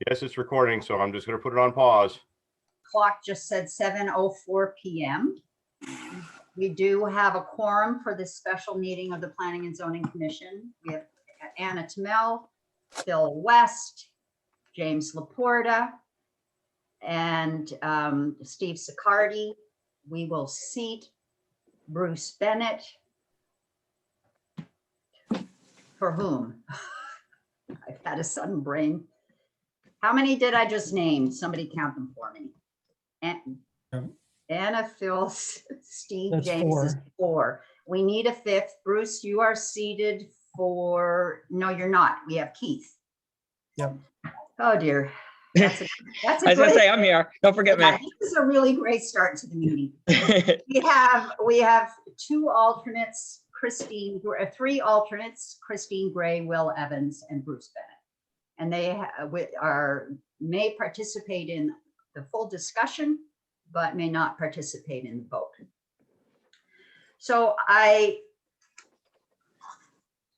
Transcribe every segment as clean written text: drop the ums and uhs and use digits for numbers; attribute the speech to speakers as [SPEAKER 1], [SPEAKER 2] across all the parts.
[SPEAKER 1] Yes, it's recording, so I'm just going to put it on pause.
[SPEAKER 2] Clock just said 7:04 p.m. We do have a quorum for this special meeting of the Planning and Zoning Commission. We have Anna Tamel, Phil West, James Laporta, and Steve Sicardi. We will seat Bruce Bennett. For whom? I've had a sudden brain. How many did I just name? Somebody count them for me. Anna, Phil, Steve,
[SPEAKER 3] That's
[SPEAKER 2] James
[SPEAKER 3] four.
[SPEAKER 2] is 4. We need a 5th. Bruce, you are seated for, no, you're not. We have Keith.
[SPEAKER 3] Yep.
[SPEAKER 2] Oh dear. That's a
[SPEAKER 4] I was gonna say, I'm here. Don't forget
[SPEAKER 2] yeah,
[SPEAKER 4] me.
[SPEAKER 2] this is a really great start to the meeting. We have 2 alternates, Christine, 3 alternates, Christine Gray, Will Evans, and Bruce Bennett. And they may participate in the full discussion, but may not participate in the vote. So I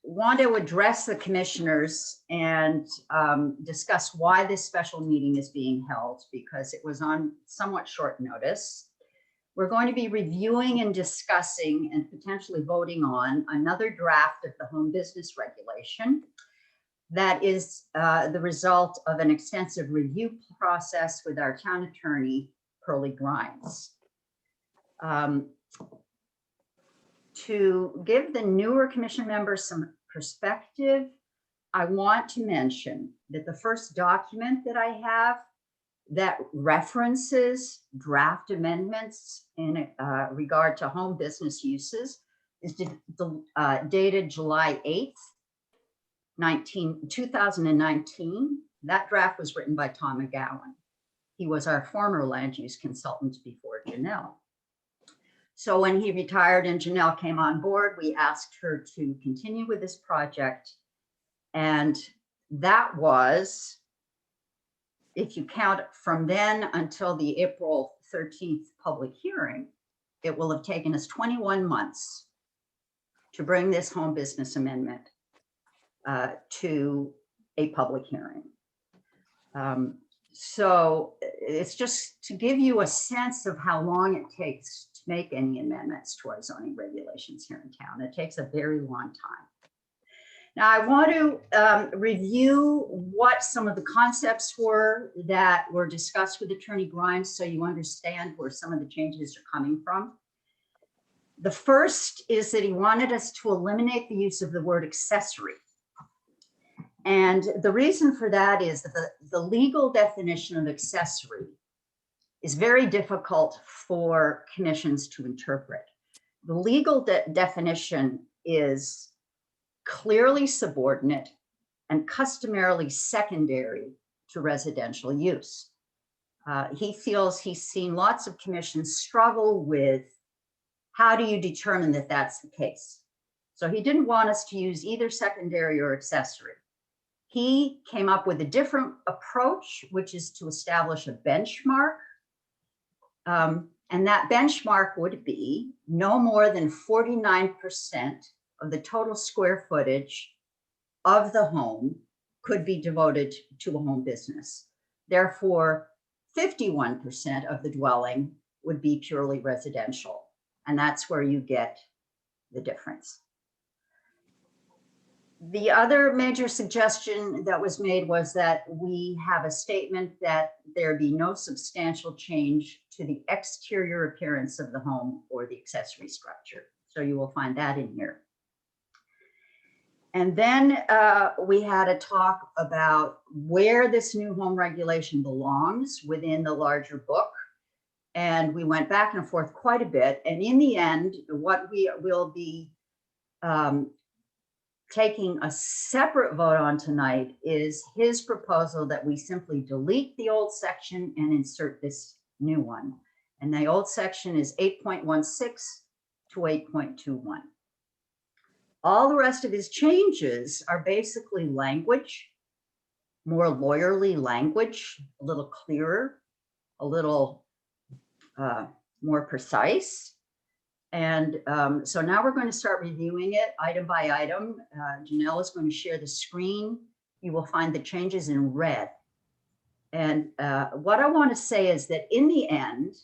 [SPEAKER 2] want to address the commissioners and discuss why this special meeting is being held, because it was on somewhat short notice. We're going to be reviewing and discussing and potentially voting on another draft of the home business regulation that is the result of an extensive review process with our town attorney, Pearlie Grimes. To give the newer commission members some perspective, I want to mention that the first document that I have that references draft amendments in regard to home business uses is dated July 8th, 2019. That draft was written by Tom McGowan. He was our former land use consultant before Janelle. So when he retired and Janelle came on board, we asked her to continue with this project. And that was, if you count from then until the April 13th public hearing, it will have taken us 21 months to bring this home business amendment to a public hearing. So it's just to give you a sense of how long it takes to make any amendments to our zoning regulations here in town. It takes a very long time. Now I want to review what some of the concepts were that were discussed with Attorney Grimes so you understand where some of the changes are coming from. The first is that he wanted us to eliminate the use of the word accessory. And the reason for that is that the legal definition of accessory is very difficult for commissions to interpret. The legal definition is clearly subordinate and customarily secondary to residential use. He feels he's seen lots of commissions struggle with how do you determine that that's the case. So he didn't want us to use either secondary or accessory. He came up with a different approach, which is to establish a benchmark. And that benchmark would be no more than 49% of the total square footage of the home could be devoted to a home business. Therefore, 51% of the dwelling would be purely residential. And that's where you get the difference. The other major suggestion that was made was that we have a statement that there be no substantial change to the exterior appearance of the home or the accessory structure. So you will find that in here. And then we had a talk about where this new home regulation belongs within the larger book. And we went back and forth quite a bit. And in the end, what we will be taking a separate vote on tonight is his proposal that we simply delete the old section and insert this new one. And the old section is 8.16 to 8.21. All the rest of his changes are basically language, more lawyerly language, a little clearer, a little more precise. And so now we're going to start reviewing it item by item. Janelle is going to share the screen. You will find the changes in red. And what I want to say is that in the end,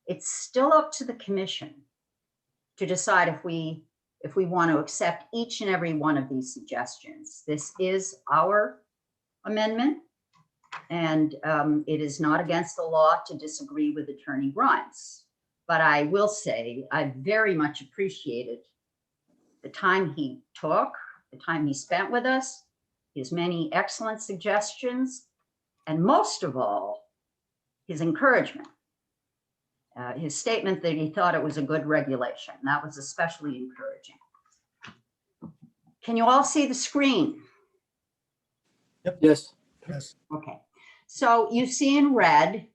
[SPEAKER 2] it's still up to the commission to decide if we want to accept each and every one of these suggestions. This is our amendment, and it is not against the law to disagree with Attorney Grimes. But I will say I very much appreciated the time he took, the time he spent with us, his many excellent suggestions, and most of all, his encouragement. His statement that he thought it was a good regulation. That was especially encouraging. Can you all see the screen?
[SPEAKER 3] Yep. Yes.
[SPEAKER 5] Yes.
[SPEAKER 2] Okay. So you see in red,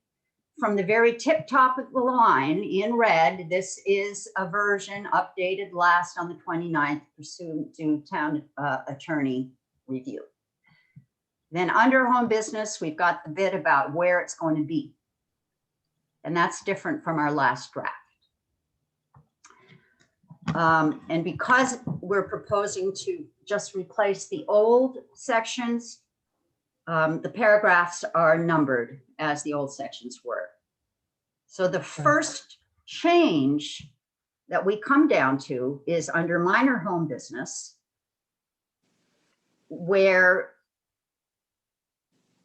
[SPEAKER 2] from the very tip top of the line in red, this is a version updated last on the 29th pursuant to town attorney review. Then under home business, we've got the bit about where it's going to be. And that's different from our last draft. And because we're proposing to just replace the old sections, the paragraphs are numbered as the old sections were. So the first change that we come down to is under minor home business, where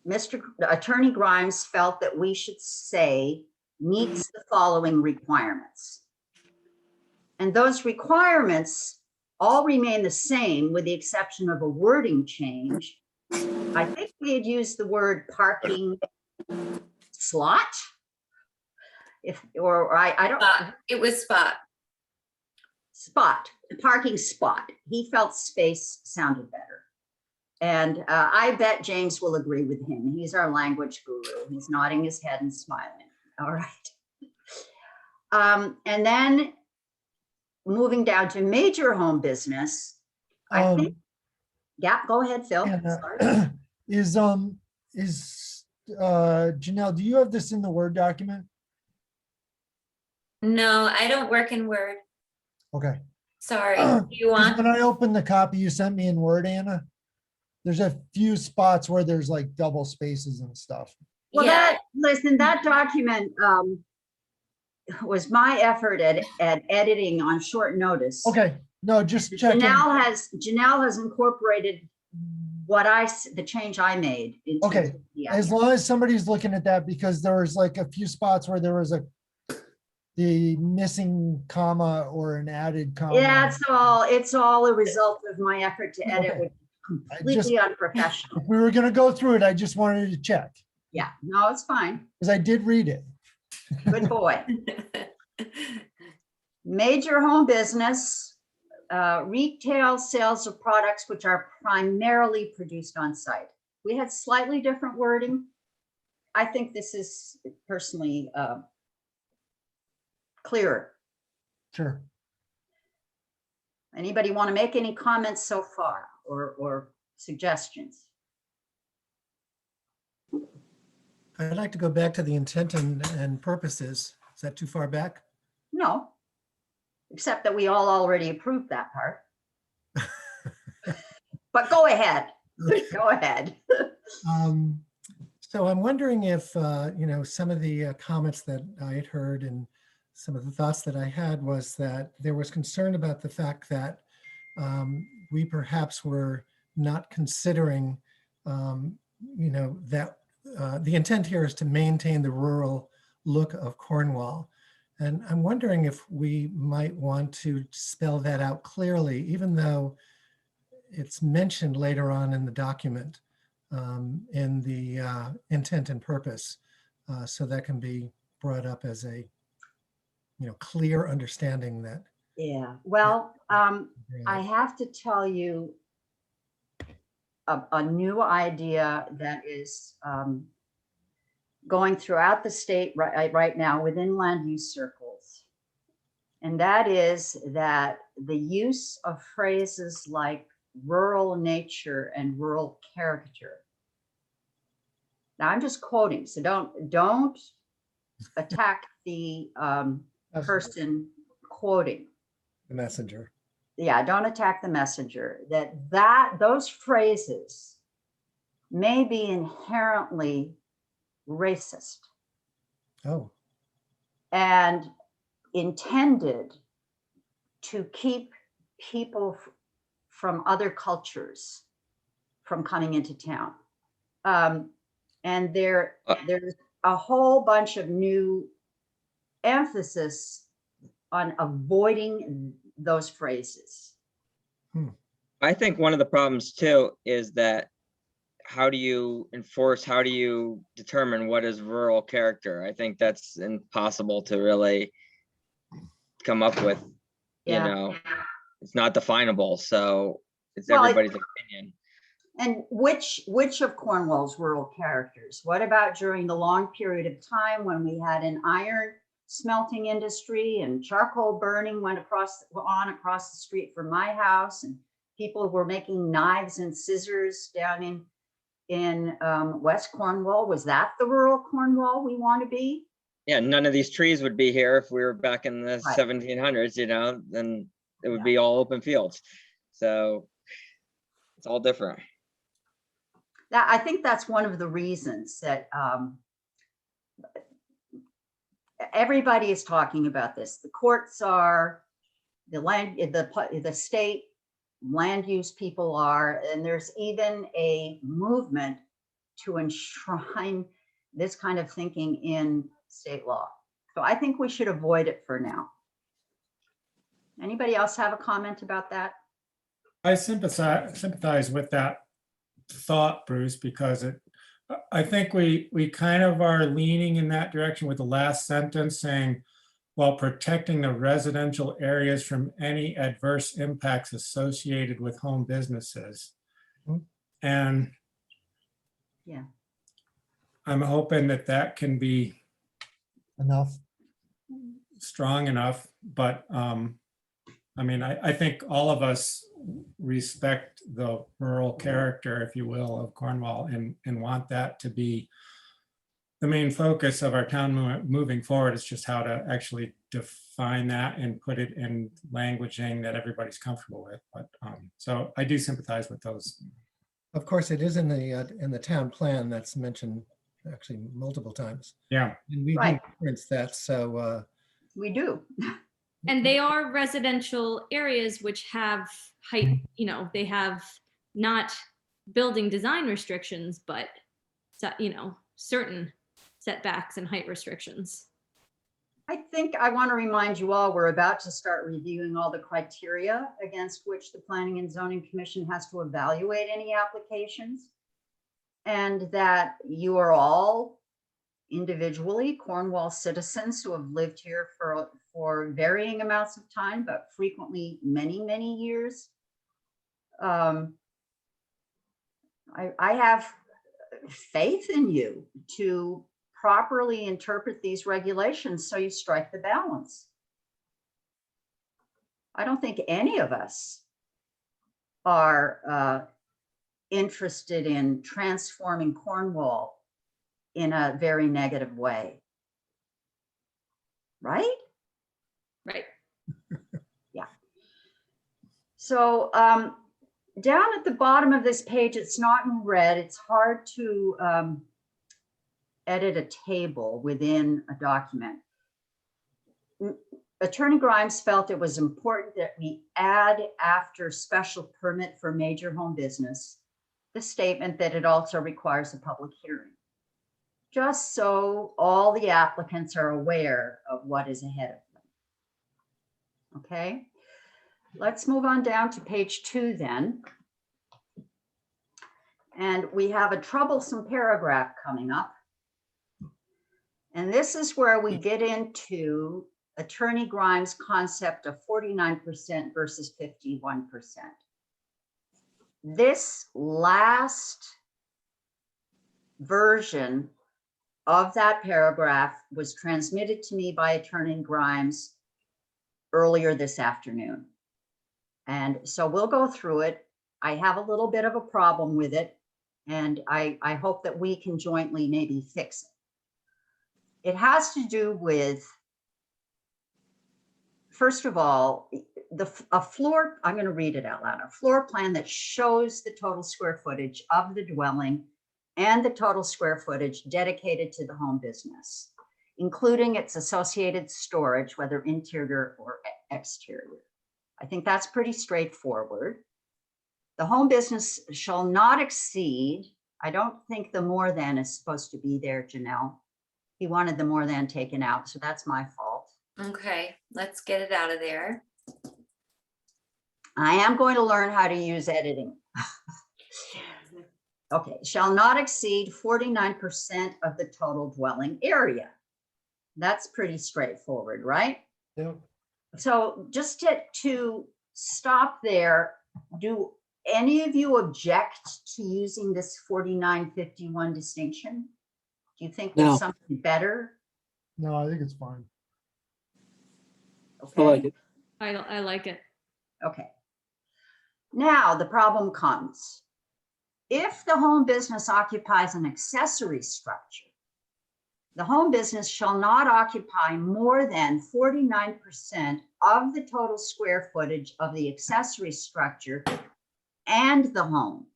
[SPEAKER 2] Mr. Attorney Grimes felt that we should say meets the following requirements. And those requirements all remain the same with the exception of a wording change. I think we had used the word parking slot. I don't.
[SPEAKER 6] It was spot.
[SPEAKER 2] Spot, parking spot. He felt space sounded better. And I bet James will agree with him. He's our language guru. He's nodding his head and smiling. All right. And then moving down to major home business, I think, yeah, go ahead, Phil.
[SPEAKER 5] And, is Janelle, do you have this in the Word document?
[SPEAKER 6] No, I don't work in Word.
[SPEAKER 5] Okay.
[SPEAKER 6] Sorry. Do you want?
[SPEAKER 5] When I opened the copy you sent me in Word, Anna, there's a few spots where there's like double spaces and stuff.
[SPEAKER 2] Well,
[SPEAKER 6] Yeah.
[SPEAKER 2] listen, that document was my effort at editing on short notice.
[SPEAKER 5] Okay, no, just checking.
[SPEAKER 2] Janelle has incorporated the change I made into
[SPEAKER 5] Okay,
[SPEAKER 2] the
[SPEAKER 5] as long as somebody's looking at that, because there was like a few spots where there was the missing comma or an added comma.
[SPEAKER 2] Yeah, it's all a result of my effort to edit,
[SPEAKER 5] Okay.
[SPEAKER 2] which is completely unprofessional.
[SPEAKER 5] If we were gonna go through it, I just wanted to check,
[SPEAKER 2] Yeah, no, it's fine.
[SPEAKER 5] because I did read it.
[SPEAKER 2] Good boy. Major home business, retail sales of products which are primarily produced on site. We had slightly different wording. I think this is personally clearer.
[SPEAKER 5] Sure.
[SPEAKER 2] Anybody want to make any comments so far or suggestions?
[SPEAKER 3] I'd like to go back to the intent and purposes. Is that too far back?
[SPEAKER 2] No, except that we all already approved that part. But go ahead. Go ahead.
[SPEAKER 3] So I'm wondering if, some of the comments that I had heard and some of the thoughts that I had was that there was concern about the fact that we perhaps were not considering, that the intent here is to maintain the rural look of Cornwall. And I'm wondering if we might want to spell that out clearly, even though it's mentioned later on in the document in the intent and purpose. So that can be brought up as a, clear understanding that.
[SPEAKER 2] Yeah, well, I have to tell you a new idea that is going throughout the state right now within land use circles. And that is that the use of phrases like rural nature and rural character. Now I'm just quoting, so don't attack the person quoting.
[SPEAKER 3] The messenger.
[SPEAKER 2] Yeah, don't attack the messenger. Those phrases may be inherently racist
[SPEAKER 3] Oh,
[SPEAKER 2] and intended to keep people from other cultures from coming into town. And there's a whole bunch of new emphasis on avoiding those phrases.
[SPEAKER 4] I think one of the problems too is that how do you enforce, how do you determine what is rural character? I think that's impossible to really come up with, you
[SPEAKER 2] Yeah.
[SPEAKER 4] know, it's not definable, so it's
[SPEAKER 2] Well,
[SPEAKER 4] everybody's opinion.
[SPEAKER 2] And which of Cornwall's rural characters? What about during the long period of time when we had an iron smelting industry and charcoal burning went across the street from my house, and people were making knives and scissors down in West Cornwall? Was that the rural Cornwall we want to be?
[SPEAKER 4] Yeah, none of these trees would be here if we were back in the
[SPEAKER 2] Right.
[SPEAKER 4] 1700s, you know, then it would
[SPEAKER 2] Yeah.
[SPEAKER 4] be all open fields. So it's all different.
[SPEAKER 2] I think that's one of the reasons that everybody is talking about this. The courts are, the state land use people are, and there's even a movement to enshrine this kind of thinking in state law. So I think we should avoid it for now. Anybody else have a comment about that?
[SPEAKER 7] I sympathize with that thought, Bruce, because I think we kind of are leaning in that direction with the last sentence saying, while protecting the residential areas from any adverse impacts associated with home businesses. And
[SPEAKER 2] Yeah.
[SPEAKER 7] I'm hoping that can be
[SPEAKER 5] Enough.
[SPEAKER 7] strong enough, but I mean, I think all of us respect the rural character, if you will, of Cornwall and want that to be the main focus of our town moving forward. It's just how to actually define that and put it in languaging that everybody's comfortable with. But so I do sympathize with those.
[SPEAKER 3] of course, it is in the town plan that's mentioned actually multiple times.
[SPEAKER 7] Yeah.
[SPEAKER 3] And we do
[SPEAKER 2] Right.
[SPEAKER 3] reference that, so
[SPEAKER 2] We do.
[SPEAKER 8] And they are residential areas which have height, you know, they have not building design restrictions, but, you know, certain setbacks and height restrictions.
[SPEAKER 2] I think I want to remind you all, we're about to start reviewing all the criteria against which the Planning and Zoning Commission has to evaluate any applications. And that you are all individually Cornwall citizens who have lived here for varying amounts of time, but frequently many, many years. I have faith in you to properly interpret these regulations so you strike the balance. I don't think any of us are interested in transforming Cornwall in a very negative way. Right?
[SPEAKER 8] Right.
[SPEAKER 2] Yeah. So down at the bottom of this page, it's not in red. It's hard to edit a table within a document. Attorney Grimes felt it was important that we add, after special permit for major home business, the statement that it also requires a public hearing, just so all the applicants are aware of what is ahead of them. Okay, let's move on down to page 2 then. And we have a troublesome paragraph coming up. And this is where we get into Attorney Grimes' concept of 49% versus 51%. This last version of that paragraph was transmitted to me by Attorney Grimes earlier this afternoon. And so we'll go through it. I have a little bit of a problem with it, and I hope that we can jointly maybe fix it. It has to do with, first of all, a floor, I'm going to read it out loud, a floor plan that shows the total square footage of the dwelling and the total square footage dedicated to the home business, including its associated storage, whether interior or exterior. I think that's pretty straightforward. The home business shall not exceed, I don't think the more than is supposed to be there, Janelle. He wanted the more than taken out, so that's my fault.
[SPEAKER 6] Okay, let's get it out of there.
[SPEAKER 2] I am going to learn how to use editing. Okay, shall not exceed 49% of the total dwelling area. That's pretty straightforward, right?
[SPEAKER 5] Yep.
[SPEAKER 2] So just to stop there, do any of you object to using this 49-51 distinction? Do you think there's
[SPEAKER 9] No.
[SPEAKER 2] something better?
[SPEAKER 5] No, I think it's fine.
[SPEAKER 9] I like
[SPEAKER 2] Okay,
[SPEAKER 9] it.
[SPEAKER 8] I like it.
[SPEAKER 2] okay. Now the problem comes. If the home business occupies an accessory structure, the home business shall not occupy more than 49% of the total square footage of the accessory structure and the home.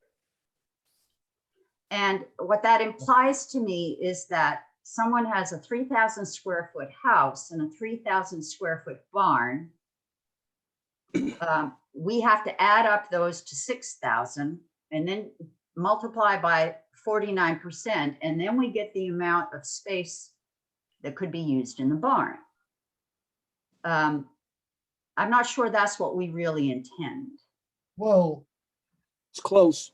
[SPEAKER 2] And what that implies to me is that someone has a 3,000 square foot house and a 3,000 square foot barn. We have to add up those to 6,000 and then multiply by 49%, and then we get the amount of space that could be used in the barn. I'm not sure that's what we really intend.
[SPEAKER 5] Well,
[SPEAKER 9] It's close.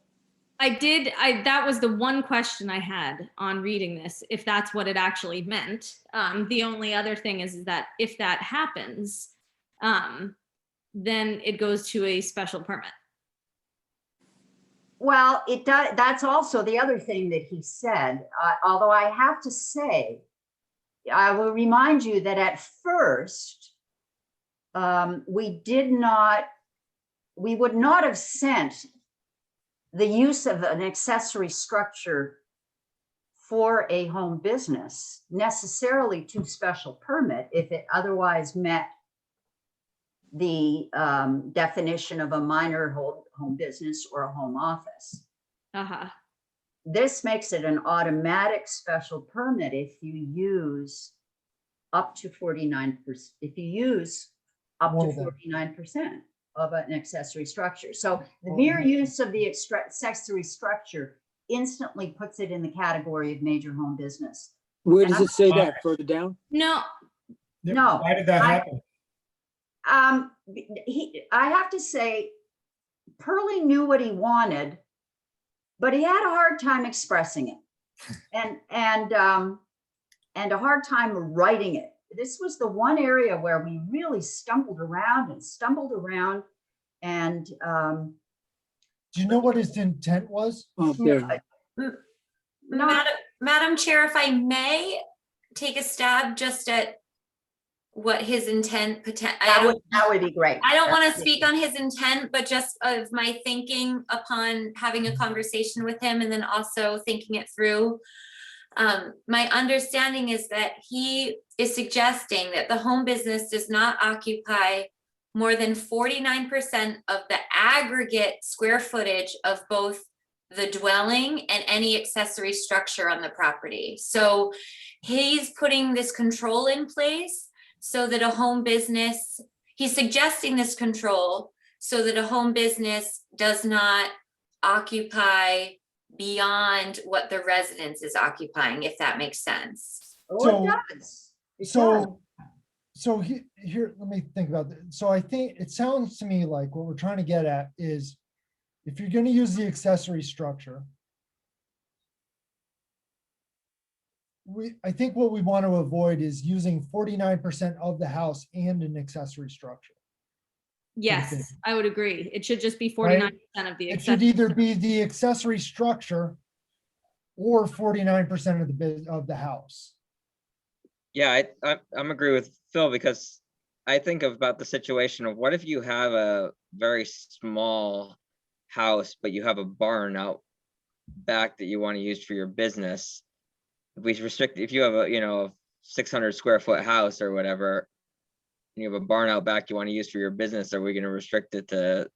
[SPEAKER 8] That was the one question I had on reading this, if that's what it actually meant. The only other thing is that if that happens, then it goes to a special permit.
[SPEAKER 2] Well, it does. That's also the other thing that he said, although I have to say, I will remind you that at first, we would not have sent the use of an accessory structure for a home business necessarily to special permit if it otherwise met the definition of a minor home business or a home office.
[SPEAKER 8] Uh-huh.
[SPEAKER 2] This makes it an automatic special permit if you use up to 49%, if you use up to
[SPEAKER 5] More than.
[SPEAKER 2] 49% of an accessory structure. So the mere use of the accessory structure instantly puts it in the category of major home business.
[SPEAKER 9] Where does
[SPEAKER 2] And
[SPEAKER 9] it say that? Further down?
[SPEAKER 8] No,
[SPEAKER 2] No.
[SPEAKER 7] Why did that happen?
[SPEAKER 2] I have to say, Pearlie knew what he wanted, but he had a hard time expressing it and a hard time writing it. This was the one area where we really stumbled around. And
[SPEAKER 5] do you know what his intent was?
[SPEAKER 9] Oh, there.
[SPEAKER 2] no,
[SPEAKER 6] Madam Chair, if I may take a stab just at what his intent
[SPEAKER 2] that would be great.
[SPEAKER 6] I don't want to speak on his intent, but just of my thinking upon having a conversation with him and then also thinking it through. My understanding is that he is suggesting that the home business does not occupy more than 49% of the aggregate square footage of both the dwelling and any accessory structure on the property. So he's putting this control in place so that a home business, he's suggesting this control so that a home business does not occupy beyond what the residence is occupying, if that makes sense.
[SPEAKER 2] Oh, it does. It does.
[SPEAKER 5] So here, let me think about this. So I think it sounds to me like what we're trying to get at is if you're going to use the accessory structure, I think what we want to avoid is using 49% of the house and an accessory structure.
[SPEAKER 8] yes, I would agree. It should just be 49% of the
[SPEAKER 5] It should
[SPEAKER 8] accessory.
[SPEAKER 5] either be the accessory structure or 49% of the house.
[SPEAKER 4] Yeah, I'm agree with Phil because I think about the situation of what if you have a very small house, but you have a barn out back that you want to use for your business. If we restrict, if you have a 600 square foot house or whatever, and you have a barn out back you want to use for your business, are we going to restrict it to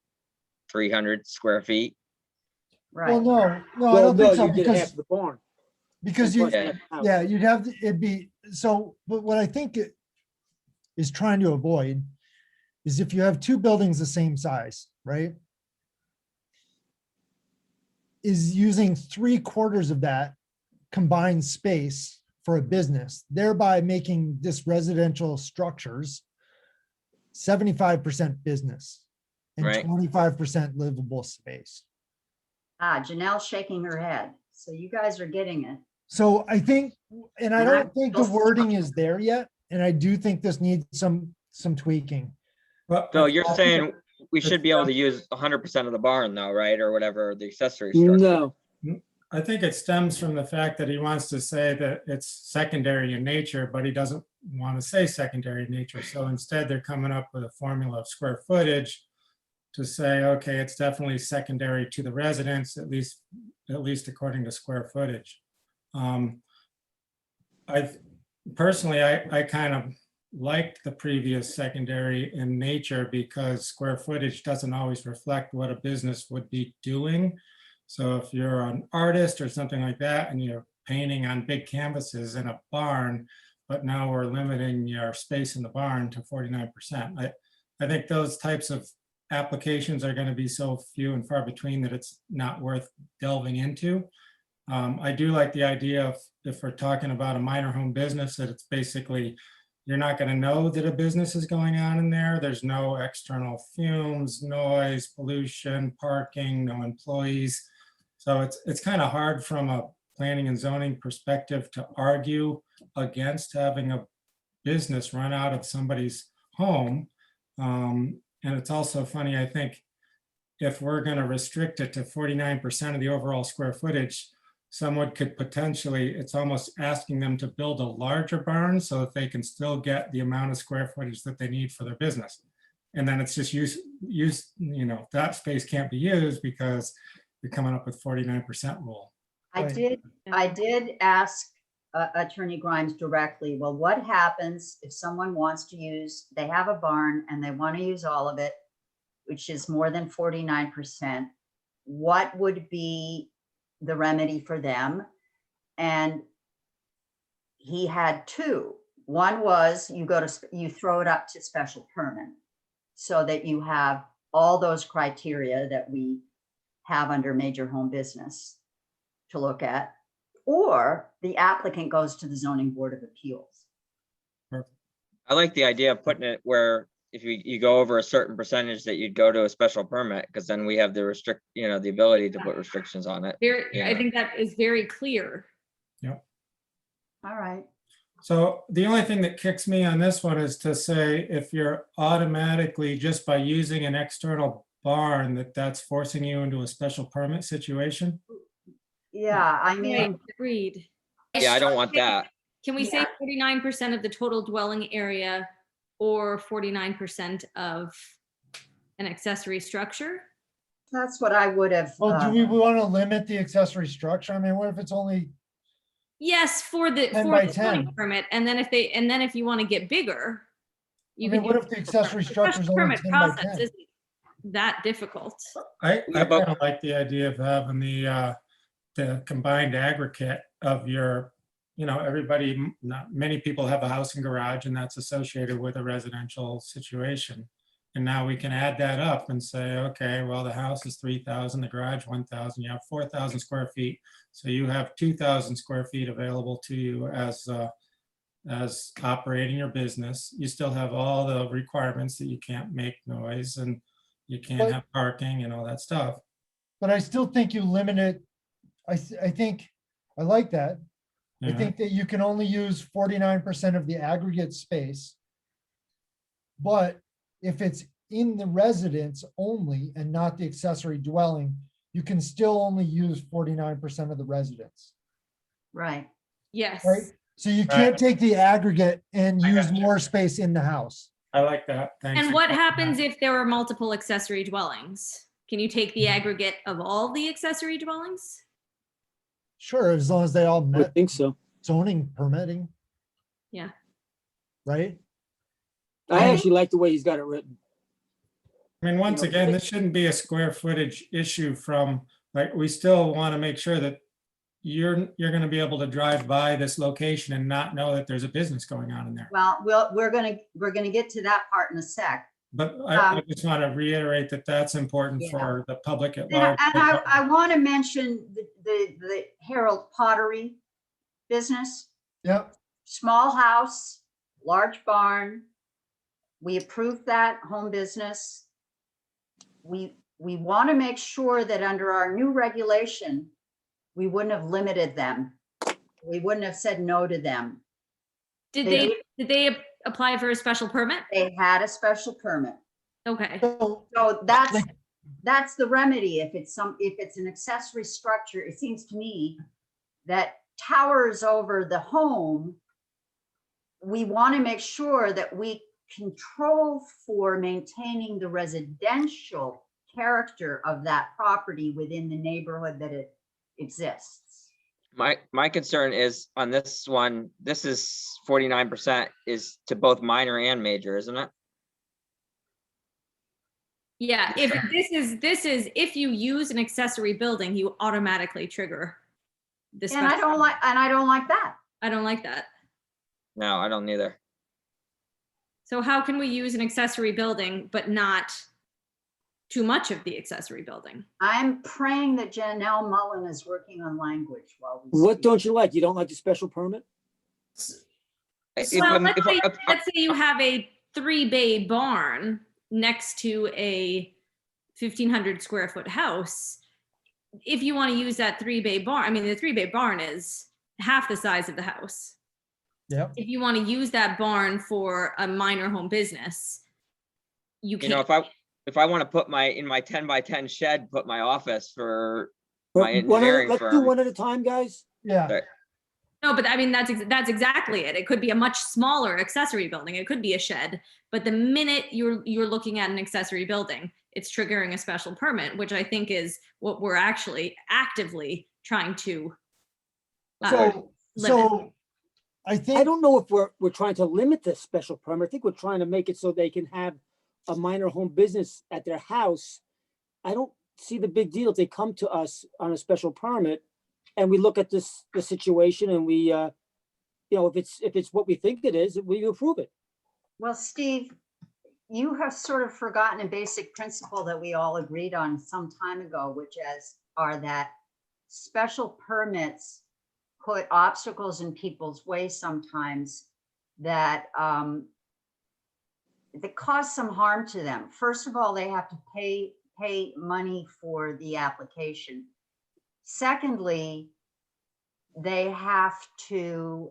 [SPEAKER 4] 300 square feet?
[SPEAKER 2] right.
[SPEAKER 5] no, I
[SPEAKER 9] Well,
[SPEAKER 5] don't
[SPEAKER 9] no,
[SPEAKER 5] think so,
[SPEAKER 9] you get half
[SPEAKER 5] because,
[SPEAKER 9] of the barn.
[SPEAKER 5] because
[SPEAKER 9] and
[SPEAKER 5] you,
[SPEAKER 9] plus half the house.
[SPEAKER 5] yeah, you'd have, it'd be, so, but what I think it is trying to avoid is if you have two buildings the same size, right? Is using 3/4 of that combined space for a business, thereby making this residential structures 75% business and
[SPEAKER 4] Right.
[SPEAKER 5] 25% livable space.
[SPEAKER 2] Janelle's shaking her head. So you guys are getting it.
[SPEAKER 5] So I think, and I
[SPEAKER 2] And
[SPEAKER 5] don't
[SPEAKER 2] I'm
[SPEAKER 5] think the
[SPEAKER 2] still
[SPEAKER 5] wording
[SPEAKER 2] stuck.
[SPEAKER 5] is there yet, and I do think this needs some tweaking.
[SPEAKER 7] Well,
[SPEAKER 4] So you're
[SPEAKER 7] I-
[SPEAKER 4] saying we should be able to use 100% of the barn though, right? Or whatever the accessory structure.
[SPEAKER 9] No,
[SPEAKER 7] I think it stems from the fact that he wants to say that it's secondary in nature, but he doesn't want to say secondary in nature. So instead, they're coming up with a formula of square footage to say, okay, it's definitely secondary to the residence, at least according to square footage. I personally, I kind of liked the previous secondary in nature because square footage doesn't always reflect what a business would be doing. So if you're an artist or something like that and you're painting on big canvases in a barn, but now we're limiting your space in the barn to 49%. I think those types of applications are going to be so few and far between that it's not worth delving into. I do like the idea of, if we're talking about a minor home business, that it's basically, you're not going to know that a business is going on in there. There's no external fumes, noise, pollution, parking, no employees. So it's kind of hard from a planning and zoning perspective to argue against having a business run out of somebody's home. And it's also funny, I think, if we're going to restrict it to 49% of the overall square footage, someone could potentially, it's almost asking them to build a larger barn so that they can still get the amount of square footage that they need for their business. And then it's just that space can't be used because you're coming up with 49% rule.
[SPEAKER 2] I
[SPEAKER 5] Right.
[SPEAKER 2] did ask Attorney Grimes directly, well, what happens if someone wants to use, they have a barn and they want to use all of it, which is more than 49%. What would be the remedy for them? And he had two. One was you throw it up to special permit so that you have all those criteria that we have under major home business to look at, or the applicant goes to the zoning board of appeals.
[SPEAKER 4] I like the idea of putting it where if you go over a certain percentage that you'd go to a special permit, because then we have the the ability to put restrictions on it.
[SPEAKER 8] I think that is very clear.
[SPEAKER 2] All right.
[SPEAKER 7] So the only thing that kicks me on this one is to say, if you're automatically, just by using an external barn, that's forcing you into a special permit situation.
[SPEAKER 2] Yeah, I
[SPEAKER 8] Right,
[SPEAKER 2] mean,
[SPEAKER 8] agreed.
[SPEAKER 4] Yeah, I don't want that.
[SPEAKER 8] Can we say 49% of the total dwelling area or 49% of an accessory structure?
[SPEAKER 2] that's what I would have.
[SPEAKER 5] Well, do we want to limit the accessory structure? I mean, what if it's only,
[SPEAKER 8] Yes, for the
[SPEAKER 5] 10
[SPEAKER 8] for
[SPEAKER 5] by
[SPEAKER 8] the zoning
[SPEAKER 5] 10.
[SPEAKER 8] permit, and then if you want to get bigger,
[SPEAKER 5] I
[SPEAKER 8] you
[SPEAKER 5] mean,
[SPEAKER 8] can
[SPEAKER 5] what
[SPEAKER 8] do
[SPEAKER 5] if the
[SPEAKER 8] a
[SPEAKER 5] accessory structure is only
[SPEAKER 8] permit
[SPEAKER 5] 10 by
[SPEAKER 8] process
[SPEAKER 5] 10?
[SPEAKER 8] isn't that difficult.
[SPEAKER 7] I
[SPEAKER 4] Yeah, but-
[SPEAKER 7] kind of like the idea of having the combined aggregate of your, everybody, not many people have a house and garage, and that's associated with a residential situation. And now we can add that up and say, okay, well, the house is 3,000, the garage 1,000, you have 4,000 square feet. So you have 2,000 square feet available to you as operating your business. You still have all the requirements that you can't make noise and you can't have parking and all that stuff.
[SPEAKER 5] But I still think you limit it. I think, I like that. I
[SPEAKER 7] Yeah.
[SPEAKER 5] think that you can only use 49% of the aggregate space. But if it's in the residence only and not the accessory dwelling, you can still only use 49% of the residence,
[SPEAKER 2] Right.
[SPEAKER 8] Yes.
[SPEAKER 5] right? So you can't take the aggregate and
[SPEAKER 7] I
[SPEAKER 5] use
[SPEAKER 7] got you.
[SPEAKER 5] more space in the house.
[SPEAKER 7] I like that. Thanks.
[SPEAKER 8] And
[SPEAKER 7] for
[SPEAKER 8] what
[SPEAKER 7] pointing
[SPEAKER 8] happens
[SPEAKER 7] that.
[SPEAKER 8] if there are multiple accessory dwellings? Can you take the aggregate of all the accessory dwellings?
[SPEAKER 5] Sure, as long as they all
[SPEAKER 9] I
[SPEAKER 5] met
[SPEAKER 9] would think so.
[SPEAKER 5] zoning permitting.
[SPEAKER 8] Yeah.
[SPEAKER 5] Right?
[SPEAKER 9] I actually like the way he's got it written.
[SPEAKER 7] I mean, once
[SPEAKER 2] know,
[SPEAKER 7] again, this shouldn't be a square footage issue from Like, we still want to make sure that you're going to be able to drive by this location and not know that there's a business going on in there.
[SPEAKER 2] Well, we're gonna get to that part in a sec.
[SPEAKER 7] But I just want to reiterate that that's important
[SPEAKER 2] Yeah.
[SPEAKER 7] for the public at
[SPEAKER 2] And
[SPEAKER 7] large.
[SPEAKER 2] I want to mention the Harold Pottery business,
[SPEAKER 5] Yep.
[SPEAKER 2] small house, large barn. We approved that home business. We want to make sure that under our new regulation, we wouldn't have limited them. We wouldn't have said no to them.
[SPEAKER 8] Did
[SPEAKER 2] They
[SPEAKER 8] they apply for a special permit?
[SPEAKER 2] They had a special permit.
[SPEAKER 8] Okay.
[SPEAKER 5] So
[SPEAKER 2] So that's the remedy. If it's an accessory structure, it seems to me that towers over the home, we want to make sure that we control for maintaining the residential character of that property within the neighborhood that it exists.
[SPEAKER 4] My concern is on this one, this is 49% is to both minor and major, isn't it?
[SPEAKER 8] Yeah, if this is if you use an accessory building, you automatically trigger this.
[SPEAKER 2] And I don't like that.
[SPEAKER 8] I don't like that.
[SPEAKER 4] No, I don't either.
[SPEAKER 8] So how can we use an accessory building but not too much of the accessory building?
[SPEAKER 2] I'm praying that Janelle Mullen is working on language while we
[SPEAKER 9] What
[SPEAKER 2] speak.
[SPEAKER 9] don't you like? You don't like the special permit?
[SPEAKER 8] Well, let's say you have a 3-bay barn next to a 1,500 square foot house. If you want to use that 3-bay barn, I mean, the 3-bay barn is half the size of the house.
[SPEAKER 5] Yep.
[SPEAKER 8] If you want to use that barn for a minor home business, you
[SPEAKER 4] You know,
[SPEAKER 8] can't.
[SPEAKER 4] if I want to put in my 10 by 10 shed, put my office for
[SPEAKER 9] But
[SPEAKER 4] my engineering
[SPEAKER 9] let's do
[SPEAKER 4] firm.
[SPEAKER 9] one at a time, guys.
[SPEAKER 5] Yeah.
[SPEAKER 8] No, but I mean, that's exactly it. It could be a much smaller accessory building. It could be a shed, but the minute you're looking at an accessory building, it's triggering a special permit, which I think is what we're actually actively trying to.
[SPEAKER 5] So I
[SPEAKER 9] I
[SPEAKER 5] think,
[SPEAKER 9] don't know if we're trying to limit this special permit. I think we're trying to make it so they can have a minor home business at their house. I don't see the big deal if they come to us on a special permit and we look at the situation and we, you know, if it's what we think it is, we approve it.
[SPEAKER 2] Well, Steve, you have sort of forgotten a basic principle that we all agreed on some time ago, which are that special permits put obstacles in people's way sometimes that cause some harm to them. First of all, they have to pay money for the application. Secondly, they have to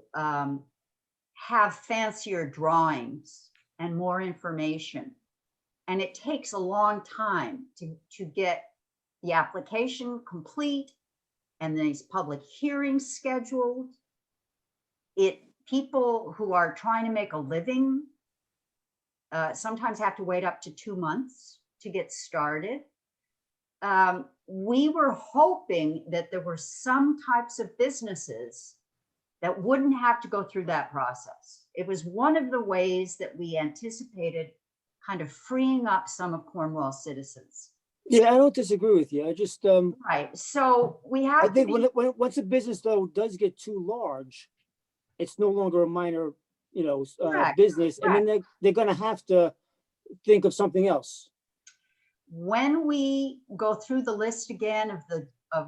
[SPEAKER 2] have fancier drawings and more information. And it takes a long time to get the application complete and these public hearings scheduled. People who are trying to make a living sometimes have to wait up to 2 months to get started. We were hoping that there were some types of businesses that wouldn't have to go through that process. It was one of the ways that we anticipated kind of freeing up some of Cornwall citizens.
[SPEAKER 9] Yeah, I don't disagree with you. I just,
[SPEAKER 2] Right, so we have
[SPEAKER 9] I
[SPEAKER 2] to
[SPEAKER 9] think
[SPEAKER 2] be,
[SPEAKER 9] once a business though does get too large, it's no longer a minor, you know,
[SPEAKER 2] Correct,
[SPEAKER 9] business, and then they're gonna have to think of something else.
[SPEAKER 2] when we go through the list again of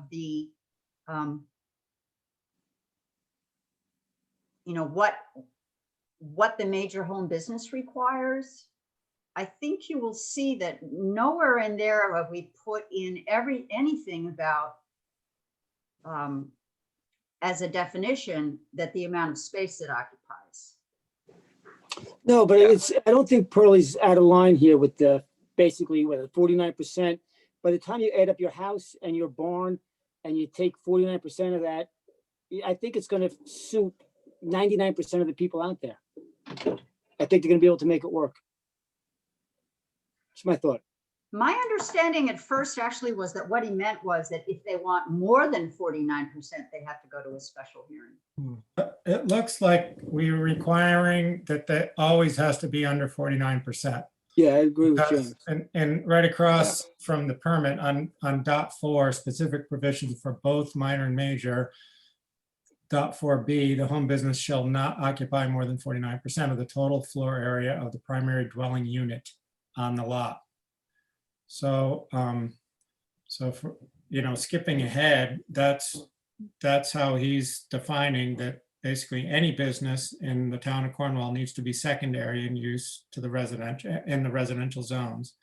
[SPEAKER 2] the you know, what the major home business requires, I think you will see that nowhere in there have we put in anything about as a definition that the amount of space it occupies.
[SPEAKER 9] No, but I don't think Pearlie's out of line here with the, basically with 49%. By the time you add up your house and your barn and you take 49% of that, I think it's gonna suit 99% of the people out there. I think they're gonna be able to make it work. That's my thought.
[SPEAKER 2] My understanding at first actually was that what he meant was that if they want more than 49%, they have to go to a special hearing.
[SPEAKER 7] It looks like we're requiring that always has to be under 49%.
[SPEAKER 9] Yeah, I agree with
[SPEAKER 7] Because-
[SPEAKER 9] James.
[SPEAKER 7] And right across from the permit on dot 4, specific provisions for both minor and major. Dot 4B, the home business shall not occupy more than 49% of the total floor area of the primary dwelling unit on the lot. So, so for, skipping ahead, that's how he's defining that basically any business in the town of Cornwall needs to be secondary in use to the residential zones,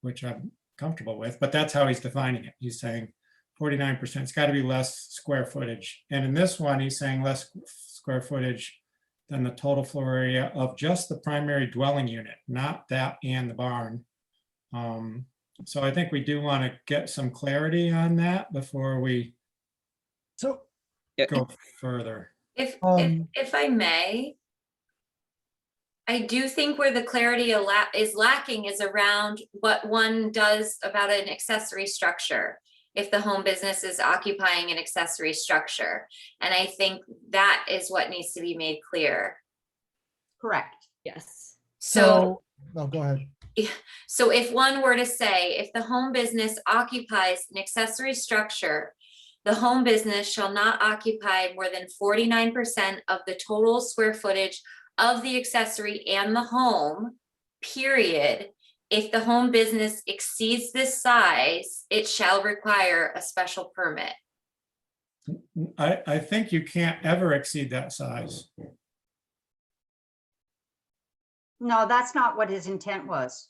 [SPEAKER 7] which I'm comfortable with, but that's how he's defining it. He's saying 49%, it's got to be less square footage. And in this one, he's saying less square footage than the total floor area of just the primary dwelling unit, not that and the barn. So I think we do want to get some clarity on that before we
[SPEAKER 5] So,
[SPEAKER 7] go further.
[SPEAKER 6] If
[SPEAKER 5] Um,
[SPEAKER 6] if I may, I do think where the clarity is lacking is around what one does about an accessory structure. If the home business is occupying an accessory structure, and I think that is what needs to be made clear.
[SPEAKER 2] Correct.
[SPEAKER 8] Yes.
[SPEAKER 6] So
[SPEAKER 5] no, go ahead.
[SPEAKER 6] So if one were to say, if the home business occupies an accessory structure, the home business shall not occupy more than 49% of the total square footage of the accessory and the home, period. If the home business exceeds this size, it shall require a special permit.
[SPEAKER 7] I think you can't ever exceed that size.
[SPEAKER 2] No, that's not what his intent was.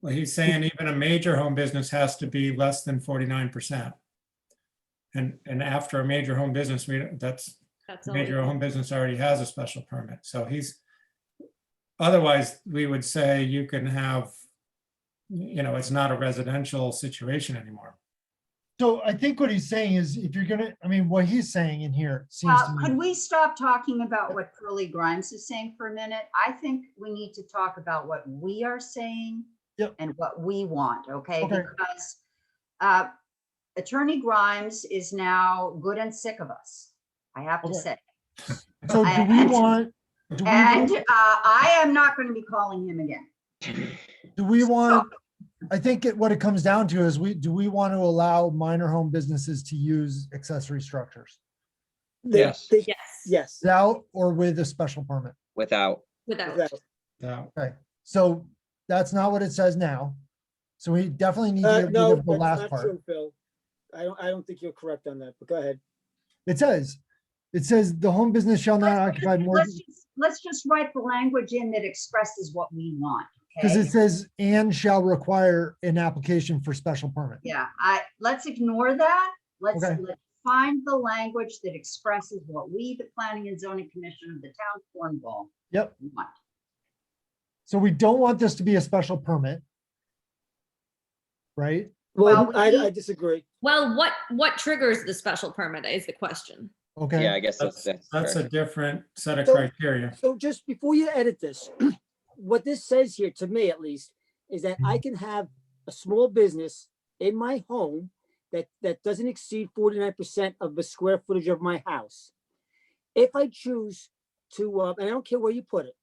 [SPEAKER 7] Well, he's saying even a major home business has to be less than 49%. And after a major home business,
[SPEAKER 8] That's all.
[SPEAKER 7] major home business already has a special permit. So otherwise we would say you can have, it's not a residential situation anymore.
[SPEAKER 5] So I think what he's saying is if you're gonna, what he's saying in here seems to
[SPEAKER 2] Could
[SPEAKER 5] me,
[SPEAKER 2] we stop talking about what Curly Grimes is saying for a minute? I think we need to talk about what we are saying
[SPEAKER 5] Yep.
[SPEAKER 2] and what we want, okay?
[SPEAKER 5] Okay.
[SPEAKER 2] Because Attorney Grimes is now good and sick of us, I have to
[SPEAKER 5] Okay.
[SPEAKER 2] say.
[SPEAKER 5] so do we
[SPEAKER 2] And-
[SPEAKER 5] want,
[SPEAKER 2] And I am not going to be calling him again.
[SPEAKER 5] do we want, I think what it comes down to is do we want to allow minor home businesses to use accessory structures?
[SPEAKER 4] Yes.
[SPEAKER 8] Yes.
[SPEAKER 9] Yes.
[SPEAKER 5] Without or with a special permit?
[SPEAKER 4] Without.
[SPEAKER 8] Without.
[SPEAKER 7] Now,
[SPEAKER 5] Okay, so that's not what it says now. So we definitely need to get rid
[SPEAKER 9] No,
[SPEAKER 5] of the
[SPEAKER 9] that's
[SPEAKER 5] last
[SPEAKER 9] not
[SPEAKER 5] part.
[SPEAKER 9] true, Phil. I don't think you're correct on that, but go ahead.
[SPEAKER 5] It says the home business shall not occupy more,
[SPEAKER 2] Let's just write the language in that expresses what we want,
[SPEAKER 5] because
[SPEAKER 2] okay?
[SPEAKER 5] it says and shall require an application for special permit.
[SPEAKER 2] Yeah, let's ignore that. Let's
[SPEAKER 5] Okay.
[SPEAKER 2] find the language that expresses what we, the Planning and Zoning Commission of the town of Cornwall,
[SPEAKER 5] Yep.
[SPEAKER 2] want.
[SPEAKER 5] So we don't want this to be a special permit. Right?
[SPEAKER 9] Well,
[SPEAKER 2] Well,
[SPEAKER 9] I disagree.
[SPEAKER 8] Well, what triggers the special permit is the question.
[SPEAKER 5] Okay.
[SPEAKER 4] Yeah, I guess that's
[SPEAKER 7] that's
[SPEAKER 4] fair.
[SPEAKER 7] a different set of
[SPEAKER 9] So-
[SPEAKER 7] criteria.
[SPEAKER 9] So just before you edit this, what this says here, to me at least, is that I can have a small business in my home that doesn't exceed 49% of the square footage of my house. If I choose to, and I don't care where you put it.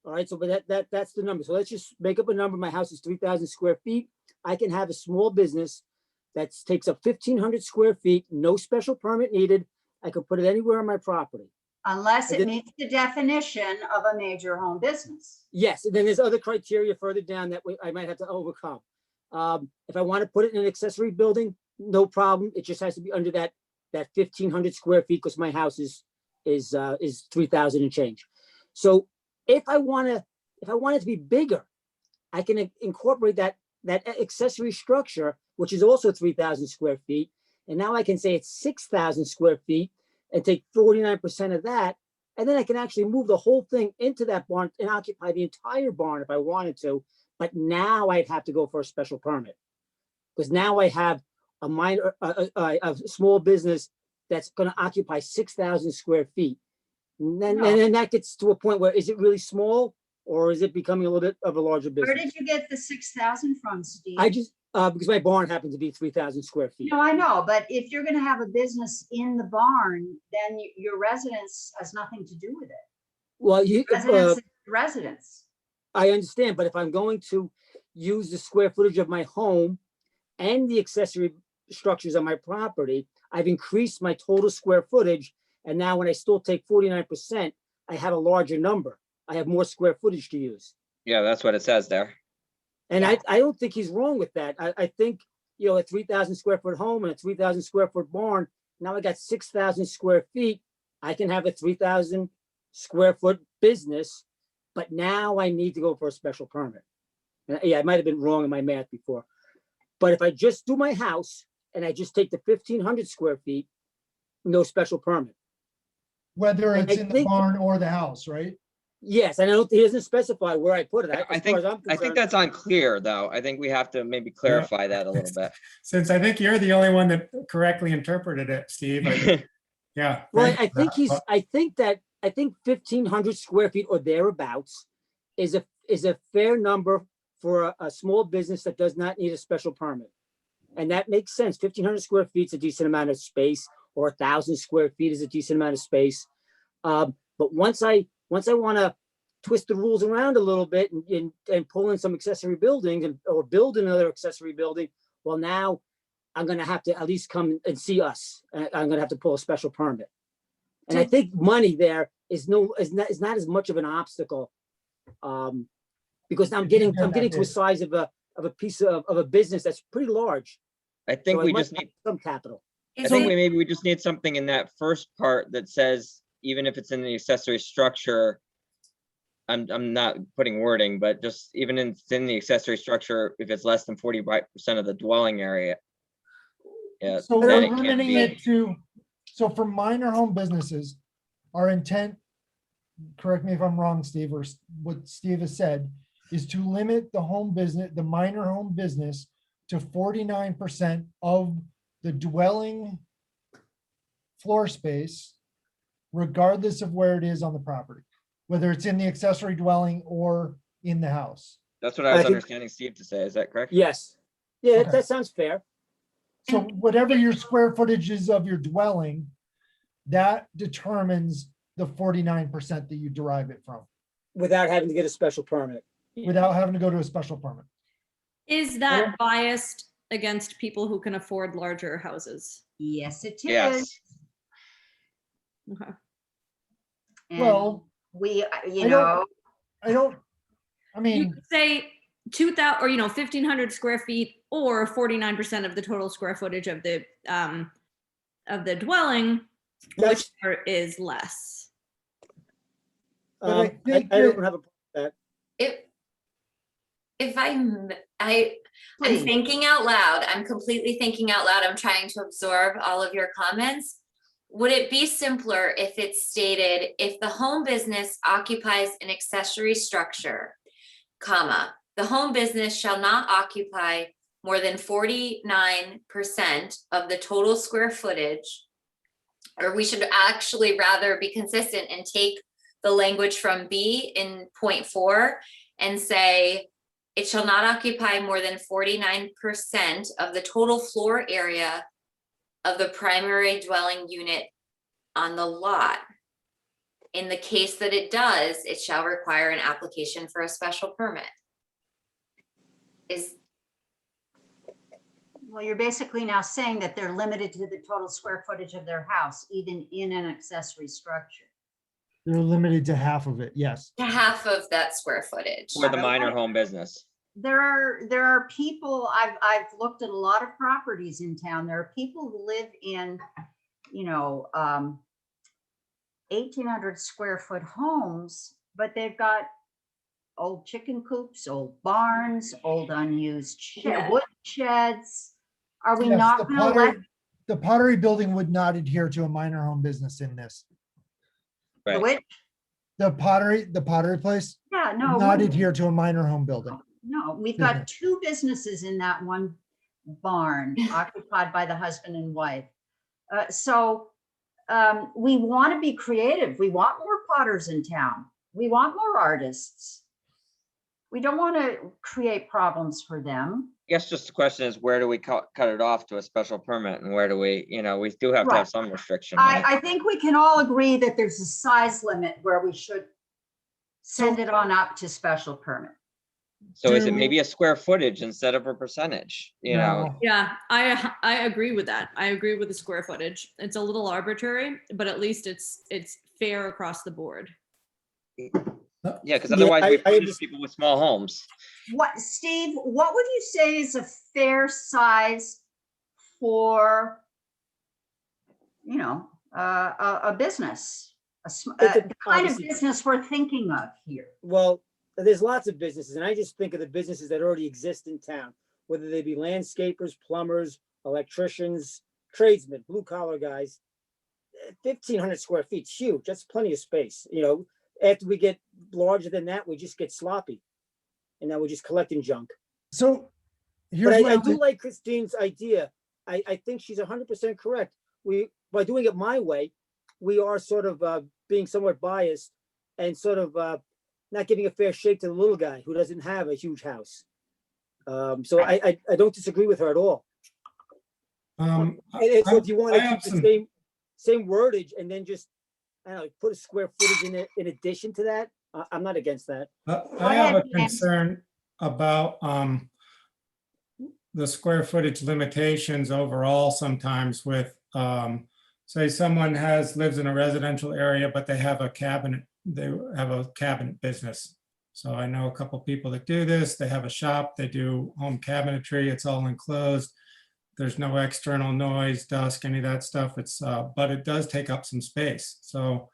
[SPEAKER 9] All right, so but that's the number. So let's just make up a number. My house is 3,000 square feet. I can have a small business that takes up 1,500 square feet, no special permit needed. I could put it anywhere on my property.
[SPEAKER 2] Unless
[SPEAKER 9] I
[SPEAKER 2] it
[SPEAKER 9] did-
[SPEAKER 2] meets the definition of a major home business.
[SPEAKER 9] Yes, and then there's other criteria further down that I might have to overcome. If I want to put it in an accessory building, no problem. It just has to be under that 1,500 square feet because my house is 3,000 and change. So if I want it to be bigger, I can incorporate that accessory structure, which is also 3,000 square feet. And now I can say it's 6,000 square feet and take 49% of that. And then I can actually move the whole thing into that barn and occupy the entire barn if I wanted to. But now I'd have to go for a special permit because now I have a minor, a small business that's going to occupy 6,000 square feet. And then that gets to a point where is it really small or is it becoming a little bit of a larger business?
[SPEAKER 2] Where did you get the 6,000 from, Steve?
[SPEAKER 9] I just, because my barn happens to be 3,000 square feet.
[SPEAKER 2] No, I know, but if you're gonna have a business in the barn, then your residence has nothing to do with it.
[SPEAKER 9] Well,
[SPEAKER 2] Residence is residence.
[SPEAKER 9] I understand, but if I'm going to use the square footage of my home and the accessory structures on my property, I've increased my total square footage. And now when I still take 49%, I have a larger number. I have more square footage to use.
[SPEAKER 4] Yeah, that's what it says there.
[SPEAKER 9] And
[SPEAKER 2] Yeah.
[SPEAKER 9] I don't think he's wrong with that. I think, you know, a 3,000 square foot home and a 3,000 square foot barn, now I got 6,000 square feet. I can have a 3,000 square foot business, but now I need to go for a special permit. And yeah, I might have been wrong in my math before. But if I just do my house and I just take the 1,500 square feet, no special permit.
[SPEAKER 5] Whether
[SPEAKER 9] And
[SPEAKER 5] it's
[SPEAKER 9] I
[SPEAKER 5] in the
[SPEAKER 9] think-
[SPEAKER 5] barn or the house, right?
[SPEAKER 9] Yes, and he doesn't specify where I put it.
[SPEAKER 4] I
[SPEAKER 9] As far as I'm
[SPEAKER 4] think
[SPEAKER 9] concerned,
[SPEAKER 4] that's unclear, though. I think we have to maybe clarify that a little bit.
[SPEAKER 7] Since I think you're the only one that correctly interpreted it, Steve. Yeah.
[SPEAKER 9] well,
[SPEAKER 7] thanks for that.
[SPEAKER 9] I think 1,500 square feet or thereabouts is a fair number for a small business that does not need a special permit. And that makes sense. 1,500 square feet is a decent amount of space, or 1,000 square feet is a decent amount of space. But once I want to twist the rules around a little bit and pull in some accessory buildings or build another accessory building, well, now I'm going to have to at least come and see us. I'm going to have to pull a special permit. And I think money there is not as much of an obstacle, because I'm getting to a size of a piece of a business that's pretty large.
[SPEAKER 4] I think
[SPEAKER 9] So I
[SPEAKER 4] we
[SPEAKER 9] might
[SPEAKER 4] just need,
[SPEAKER 9] some capital.
[SPEAKER 4] I
[SPEAKER 6] Is
[SPEAKER 4] think
[SPEAKER 6] it-
[SPEAKER 4] maybe we just need something in that first part that says, even if it's in the accessory structure, I'm not putting wording, but just even in the accessory structure, if it's less than 40% of the dwelling area. Yeah,
[SPEAKER 5] So
[SPEAKER 4] then
[SPEAKER 5] we're
[SPEAKER 4] it can
[SPEAKER 5] limiting
[SPEAKER 4] be,
[SPEAKER 5] it to, so for minor home businesses, our intent, correct me if I'm wrong, Steve, or what Steve has said, is to limit the home business, the minor home business to 49% of the dwelling floor space, regardless of where it is on the property, whether it's in the accessory dwelling or in the house.
[SPEAKER 4] that's what I was
[SPEAKER 9] I think-
[SPEAKER 4] understanding Steve to say. Is that correct?
[SPEAKER 9] Yes. Yeah,
[SPEAKER 5] Okay.
[SPEAKER 9] that sounds fair.
[SPEAKER 5] So whatever your square footage is of your dwelling, that determines the 49% that you derive it from,
[SPEAKER 9] Without having to get a special permit.
[SPEAKER 5] without having to go to a special permit.
[SPEAKER 8] Is that biased against people who can afford larger houses?
[SPEAKER 2] Yes, it is.
[SPEAKER 4] Yes.
[SPEAKER 8] Okay.
[SPEAKER 2] And
[SPEAKER 5] Well,
[SPEAKER 2] we,
[SPEAKER 5] I don't- I
[SPEAKER 8] You
[SPEAKER 5] mean,
[SPEAKER 8] could say 2,000 or 1,500 square feet or 49% of the total square footage of the dwelling,
[SPEAKER 9] That's-
[SPEAKER 8] which is less.
[SPEAKER 5] But I
[SPEAKER 9] I
[SPEAKER 5] think
[SPEAKER 9] don't
[SPEAKER 5] that-
[SPEAKER 9] have a,
[SPEAKER 6] If I'm
[SPEAKER 2] please,
[SPEAKER 6] thinking out loud, I'm completely thinking out loud. I'm trying to absorb all of your comments. Would it be simpler if it stated, if the home business occupies an accessory structure, comma, the home business shall not occupy more than 49% of the total square footage? Or we should actually rather be consistent and take the language from B in point 4 and say, it shall not occupy more than 49% of the total floor area of the primary dwelling unit on the lot. In the case that it does, it shall require an application for a special permit.
[SPEAKER 2] well, you're basically now saying that they're limited to the total square footage of their house, even in an accessory structure.
[SPEAKER 5] they're limited to half of it, yes.
[SPEAKER 6] To half of that square footage.
[SPEAKER 4] For the
[SPEAKER 2] Okay.
[SPEAKER 4] minor home business.
[SPEAKER 2] There are people, I've looked at a lot of properties in town. There are people who live in, 1,800 square foot homes, but they've got old chicken coops, old barns, old unused
[SPEAKER 8] Yeah.
[SPEAKER 2] wood sheds. Are we
[SPEAKER 5] Yes,
[SPEAKER 2] not
[SPEAKER 5] the
[SPEAKER 2] gonna let,
[SPEAKER 5] the pottery building would not adhere to a minor home business in this.
[SPEAKER 2] the
[SPEAKER 4] Right.
[SPEAKER 2] which?
[SPEAKER 5] The pottery place
[SPEAKER 2] Yeah,
[SPEAKER 5] would
[SPEAKER 2] no.
[SPEAKER 5] not
[SPEAKER 2] we-
[SPEAKER 5] adhere to a minor home building.
[SPEAKER 2] No, we've
[SPEAKER 5] Mhm.
[SPEAKER 2] got two businesses in that one barn occupied by the husband and wife. So we want to be creative. We want more potters in town. We want more artists. We don't want to create problems for them.
[SPEAKER 4] I guess just the question is, where do we cut it off to a special permit, and where do we, we do have to
[SPEAKER 2] Right.
[SPEAKER 4] have some restriction, right?
[SPEAKER 2] I think we can all agree that there's a size limit where we should send it on up to special permit.
[SPEAKER 4] So is it
[SPEAKER 5] Do-
[SPEAKER 4] maybe a square footage instead of a percentage, you know?
[SPEAKER 5] No.
[SPEAKER 8] Yeah, I agree with that. I agree with the square footage. It's a little arbitrary, but at least it's fair across the board.
[SPEAKER 4] Yeah, because
[SPEAKER 9] Yeah,
[SPEAKER 4] otherwise we
[SPEAKER 9] I
[SPEAKER 4] punish
[SPEAKER 9] just-
[SPEAKER 4] people with small homes.
[SPEAKER 2] What, Steve, what would you say is a fair size for, you know, a business? The kind of
[SPEAKER 9] obviously-
[SPEAKER 2] business we're thinking of here.
[SPEAKER 9] Well, there's lots of businesses, and I just think of the businesses that already exist in town, whether they be landscapers, plumbers, electricians, tradesmen, blue collar guys. 1,500 square feet, huge. That's plenty of space. You know, after we get larger than that, we just get sloppy. And now we're just collecting junk.
[SPEAKER 5] So
[SPEAKER 9] But
[SPEAKER 5] here's
[SPEAKER 9] I
[SPEAKER 5] my,
[SPEAKER 9] do like Christine's idea. I think she's 100% correct. By doing it my way, we are sort of being somewhat biased and sort of not giving a fair shake to the little guy who doesn't have a huge house. So I don't disagree with her at all. And so if you want
[SPEAKER 7] I
[SPEAKER 9] to
[SPEAKER 7] have
[SPEAKER 9] keep
[SPEAKER 7] some-
[SPEAKER 9] the same wordage and then just, I don't know, put a square footage in it in addition to that, I'm not against that.
[SPEAKER 7] I have a
[SPEAKER 2] ahead, James.
[SPEAKER 7] concern about the square footage limitations overall sometimes with, say someone lives in a residential area, but they have a cabinet business. So I know a couple people that do this. They have a shop, they do home cabinetry, it's all enclosed. There's no external noise, dust, any of that stuff. But it does take up some space. So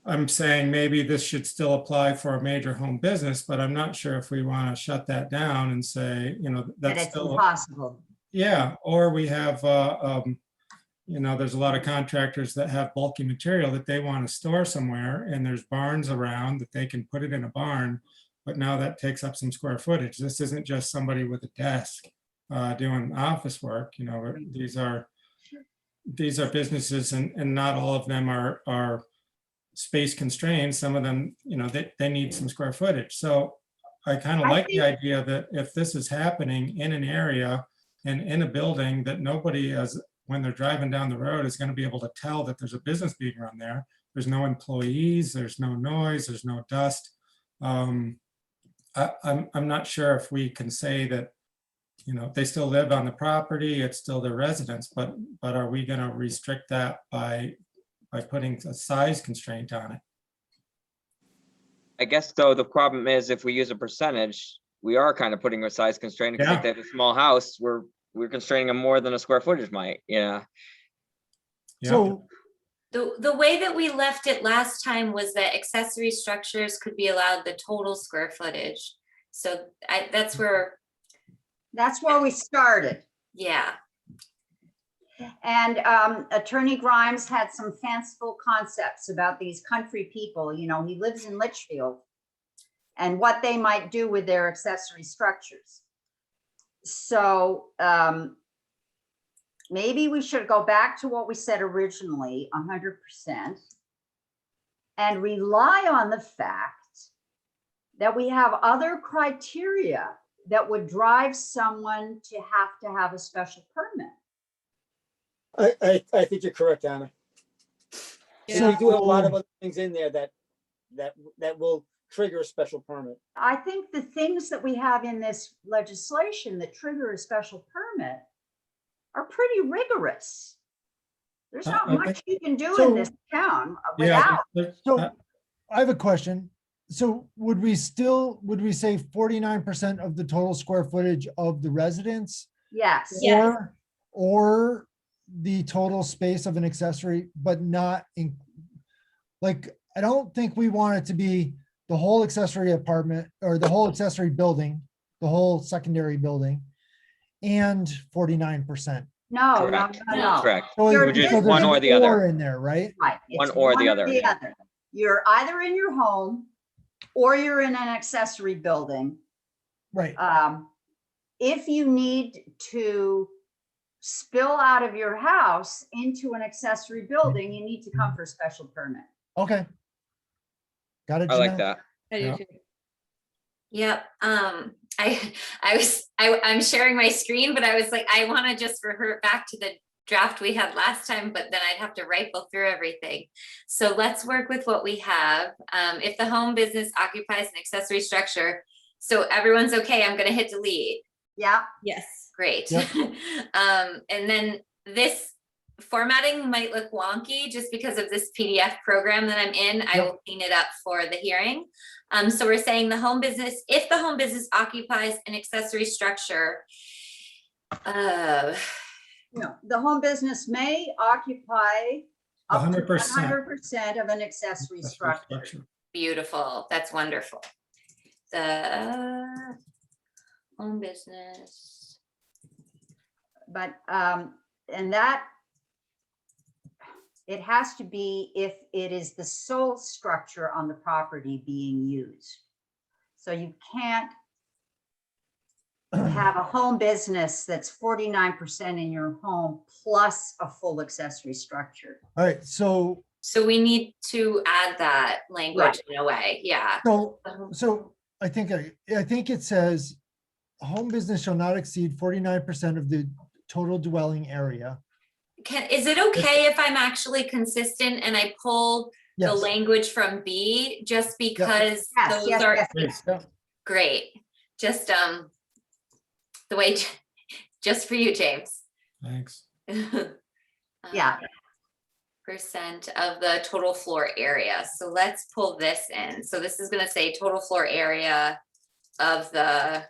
[SPEAKER 7] I'm saying maybe this should still apply for a major home business, but I'm not sure if we want to shut that down and say, you know,
[SPEAKER 2] That
[SPEAKER 7] that's
[SPEAKER 2] it's
[SPEAKER 7] still,
[SPEAKER 2] impossible.
[SPEAKER 7] yeah, or we have, you know, there's a lot of contractors that have bulky material that they want to store somewhere, and there's barns around that they can put it in a barn, but now that takes up some square footage. This isn't just somebody with a desk doing office work, you know, these are businesses, and not all of them are space constrained. Some of them, you know, they need some square footage. So I kind of
[SPEAKER 2] I
[SPEAKER 7] like the
[SPEAKER 2] think-
[SPEAKER 7] idea that if this is happening in an area and in a building, that nobody, as when they're driving down the road, is going to be able to tell that there's a business being run there. There's no employees, there's no noise, there's no dust. I'm not sure if we can say that, you know, they still live on the property, it's still their residence, but are we going to restrict that by putting a size constraint on it?
[SPEAKER 4] I guess though, the problem is if we use a percentage, we are kind of putting a size constraint, because if
[SPEAKER 7] Yeah.
[SPEAKER 4] they have a small house, we're constraining them more than a square footage might, yeah.
[SPEAKER 7] Yeah.
[SPEAKER 5] so
[SPEAKER 6] The way that we left it last time was that accessory structures could be allowed the total square footage. So that's where,
[SPEAKER 2] That's where we started.
[SPEAKER 6] yeah.
[SPEAKER 2] And Attorney Grimes had some fanciful concepts about these country people. You know, he lives in Litchfield and what they might do with their accessory structures. So maybe we should go back to what we said originally, 100%, and rely on the fact that we have other criteria that would drive someone to have a special permit.
[SPEAKER 9] I think you're correct, Anna. So we do have a lot of other things in there that will trigger a special permit.
[SPEAKER 2] I think the things that we have in this legislation that trigger a special permit are pretty rigorous. There's not
[SPEAKER 7] I
[SPEAKER 2] much you can do
[SPEAKER 5] so-
[SPEAKER 2] in this town
[SPEAKER 7] Yeah,
[SPEAKER 2] without.
[SPEAKER 5] So I have a question. So would we say 49% of the total square footage of the residence?
[SPEAKER 2] Yes.
[SPEAKER 6] Yeah.
[SPEAKER 5] Or the total space of an accessory, but not in, like, I don't think we want it to be the whole accessory apartment or the whole accessory building, the whole secondary building, and 49%.
[SPEAKER 2] No, no,
[SPEAKER 4] Correct.
[SPEAKER 2] no, no.
[SPEAKER 4] Correct.
[SPEAKER 5] So
[SPEAKER 2] You're
[SPEAKER 5] it-
[SPEAKER 2] just
[SPEAKER 5] so there's
[SPEAKER 4] one
[SPEAKER 5] an
[SPEAKER 4] or the other.
[SPEAKER 5] In there, right?
[SPEAKER 2] Right.
[SPEAKER 4] One
[SPEAKER 2] It's
[SPEAKER 4] or the other, yeah.
[SPEAKER 2] You're either in your home or you're in an accessory building.
[SPEAKER 5] Right.
[SPEAKER 2] If you need to spill out of your house into an accessory building, you need to come for a special permit.
[SPEAKER 5] Okay. Got it.
[SPEAKER 4] I like
[SPEAKER 5] Janelle?
[SPEAKER 4] that.
[SPEAKER 8] I do
[SPEAKER 7] Yeah.
[SPEAKER 8] too.
[SPEAKER 6] Yep. I'm sharing my screen, but I was like, I want to just revert back to the draft we had last time, but then I'd have to rifle through everything. So let's work with what we have. If the home business occupies an accessory structure, so everyone's okay, I'm gonna hit delete.
[SPEAKER 2] Yeah,
[SPEAKER 8] Yes.
[SPEAKER 6] Great.
[SPEAKER 5] Yep.
[SPEAKER 6] And then this formatting might look wonky just because of this PDF program that I'm in. I
[SPEAKER 5] Yep.
[SPEAKER 6] will clean it up for the hearing. So we're saying the home business, if the home business occupies an accessory structure,
[SPEAKER 2] no, the home business may occupy up to
[SPEAKER 7] 100%.
[SPEAKER 2] 100% of an accessory structure.
[SPEAKER 6] beautiful, that's wonderful. The home business.
[SPEAKER 2] But, and that, it has to be if it is the sole structure on the property being used. So you can't have a home business that's 49% in your home plus a full accessory structure.
[SPEAKER 5] All right, so,
[SPEAKER 6] So we need to add that language
[SPEAKER 2] Right.
[SPEAKER 6] in a way, yeah.
[SPEAKER 5] so I think it says, home business shall not exceed 49% of the total dwelling area.
[SPEAKER 6] Is it okay if I'm actually consistent and I pull the
[SPEAKER 5] Yes.
[SPEAKER 6] language from B just because
[SPEAKER 2] Yes,
[SPEAKER 6] those
[SPEAKER 2] yes,
[SPEAKER 6] are
[SPEAKER 2] yes.
[SPEAKER 7] Please.
[SPEAKER 5] Yeah.
[SPEAKER 6] great? Just the way, just for you, James.
[SPEAKER 7] Thanks.
[SPEAKER 2] Yeah.
[SPEAKER 6] Percent of the total floor area. So let's pull this in. So this is gonna say total floor area of the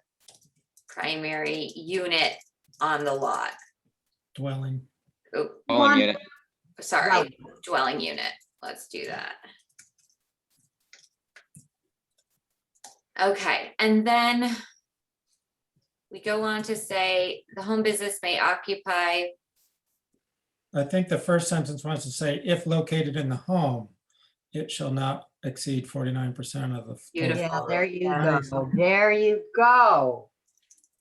[SPEAKER 6] primary unit on the lot.
[SPEAKER 7] Dwelling.
[SPEAKER 6] Oh,
[SPEAKER 4] Dwelling unit.
[SPEAKER 6] sorry, dwelling unit. Let's do that. Okay, and then we go on to say the home business may occupy.
[SPEAKER 7] I think the first sentence wants to say, if located in the home, it shall not exceed 49% of the.
[SPEAKER 6] Beautiful.
[SPEAKER 2] Yeah, there you
[SPEAKER 7] Nice.
[SPEAKER 2] go. There you go.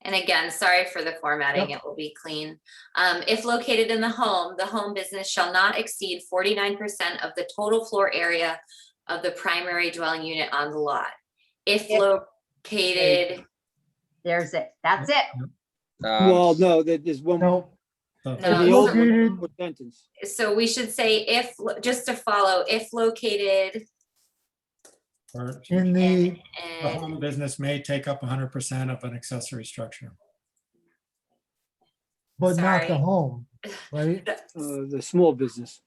[SPEAKER 6] And again, sorry for the formatting,
[SPEAKER 5] Yep.
[SPEAKER 6] it will be clean. If located in the home business shall not exceed 49% of the total floor area of the primary dwelling unit on the lot. If
[SPEAKER 2] If-
[SPEAKER 6] located,
[SPEAKER 2] There's it. That's it.
[SPEAKER 9] Well, no, there's one.
[SPEAKER 5] No,
[SPEAKER 6] No,
[SPEAKER 9] In the
[SPEAKER 6] so-
[SPEAKER 9] old
[SPEAKER 5] located-
[SPEAKER 9] sentence.
[SPEAKER 6] so we should say if, just to follow, if located
[SPEAKER 7] Or
[SPEAKER 5] in the,
[SPEAKER 7] the
[SPEAKER 6] in,
[SPEAKER 7] home business may take up 100% of an accessory structure.
[SPEAKER 5] but not the
[SPEAKER 6] Sorry.
[SPEAKER 5] home, right?
[SPEAKER 9] The small business.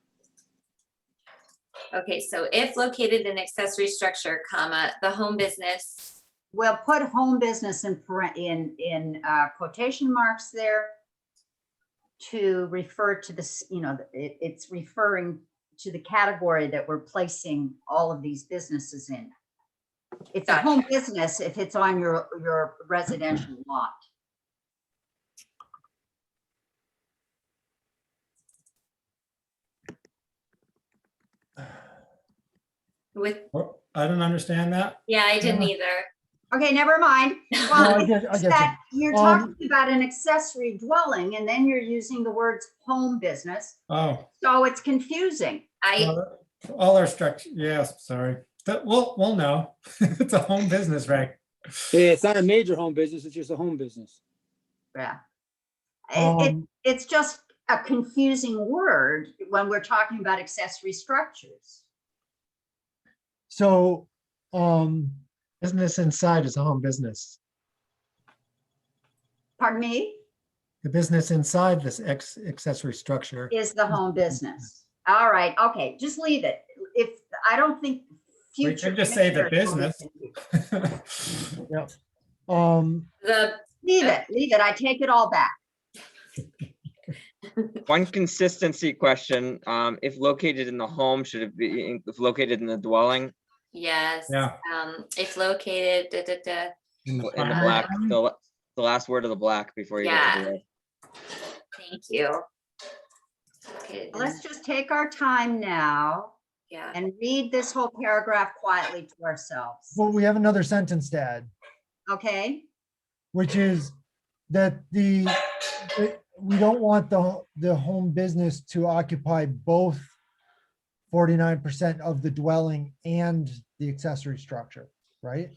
[SPEAKER 6] okay, so if located in accessory structure, comma, the home business,
[SPEAKER 2] We'll put home business in quotation marks there to refer to this, it's referring to the category that we're placing all of these businesses in. It's a home business if it's on your residential lot.
[SPEAKER 6] with,
[SPEAKER 7] Oh, I don't understand that.
[SPEAKER 6] yeah, I didn't
[SPEAKER 5] Yeah.
[SPEAKER 6] either.
[SPEAKER 2] Okay, never mind.
[SPEAKER 5] No,
[SPEAKER 2] Well,
[SPEAKER 5] I get
[SPEAKER 2] it's
[SPEAKER 5] you.
[SPEAKER 2] that you're talking about an accessory dwelling and then you're using the words home business.
[SPEAKER 7] Oh,
[SPEAKER 2] So it's confusing.
[SPEAKER 7] all our structure, yes, sorry. We'll know. It's a home business, right?
[SPEAKER 9] Yeah, it's not a major home business, it's just a home business.
[SPEAKER 2] Yeah.
[SPEAKER 5] Um,
[SPEAKER 2] It's just a confusing word when we're talking about accessory structures.
[SPEAKER 5] So,
[SPEAKER 3] Business inside is a home business.
[SPEAKER 2] Pardon me,
[SPEAKER 3] The business inside this accessory structure.
[SPEAKER 2] is the home business. All right, okay, just leave it. If, I don't think
[SPEAKER 7] We
[SPEAKER 2] future.
[SPEAKER 7] could just say the
[SPEAKER 2] commissioners
[SPEAKER 7] business.
[SPEAKER 2] will-
[SPEAKER 5] yeah.
[SPEAKER 2] Leave it. I take it all back.
[SPEAKER 4] One consistency question, if located in the home, should it be, if located in the dwelling,
[SPEAKER 6] Yes.
[SPEAKER 7] Yeah.
[SPEAKER 6] If located,
[SPEAKER 7] In the
[SPEAKER 4] in the
[SPEAKER 7] primary
[SPEAKER 4] black,
[SPEAKER 7] dwelling?
[SPEAKER 4] the last word of the black before you get to
[SPEAKER 6] Yeah.
[SPEAKER 4] the word.
[SPEAKER 6] thank you. Located in-
[SPEAKER 2] Let's just take our time now
[SPEAKER 6] Yeah,
[SPEAKER 2] and read this whole paragraph quietly to ourselves,
[SPEAKER 5] Well, we have another sentence to add,
[SPEAKER 2] okay?
[SPEAKER 5] which is that we don't want the home business to occupy both 49% of the dwelling and the accessory structure, right?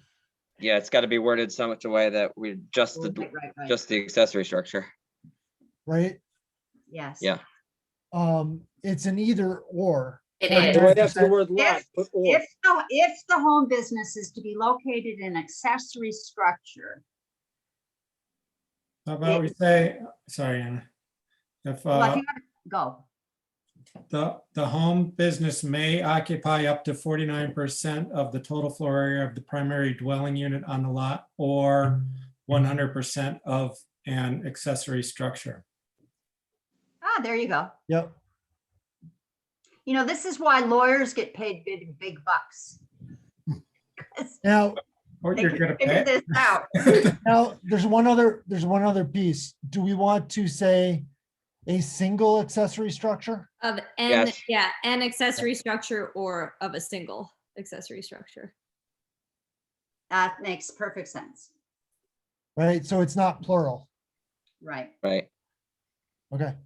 [SPEAKER 4] Yeah, it's got to be worded so much a way that we just
[SPEAKER 2] Right.
[SPEAKER 4] just the accessory structure.
[SPEAKER 5] Right?
[SPEAKER 2] Yes.
[SPEAKER 4] Yeah.
[SPEAKER 5] It's an either or.
[SPEAKER 6] It is.
[SPEAKER 9] Right after the
[SPEAKER 5] 49%.
[SPEAKER 9] word lot, put or.
[SPEAKER 2] If the home business is to be located in accessory structure,
[SPEAKER 7] How about we say, sorry, Anna. If
[SPEAKER 2] well, if you gotta go.
[SPEAKER 7] the home business may occupy up to 49% of the total floor area of the primary dwelling unit on the lot, or 100% of an accessory structure.
[SPEAKER 2] Ah, there you go.
[SPEAKER 5] Yep.
[SPEAKER 2] You know, this is why lawyers get paid big bucks. 'Cause
[SPEAKER 5] Now,
[SPEAKER 7] Or
[SPEAKER 2] they
[SPEAKER 7] you're
[SPEAKER 2] can
[SPEAKER 7] gonna
[SPEAKER 2] figure
[SPEAKER 7] pay.
[SPEAKER 2] this out.
[SPEAKER 5] now, there's one other piece. Do we want to say a single accessory structure?
[SPEAKER 8] Of an,
[SPEAKER 4] Yes.
[SPEAKER 8] yeah, an accessory structure or of a single accessory structure.
[SPEAKER 2] That makes perfect sense.
[SPEAKER 5] Right? So it's not plural.
[SPEAKER 2] Right.
[SPEAKER 4] Right.
[SPEAKER 5] Okay.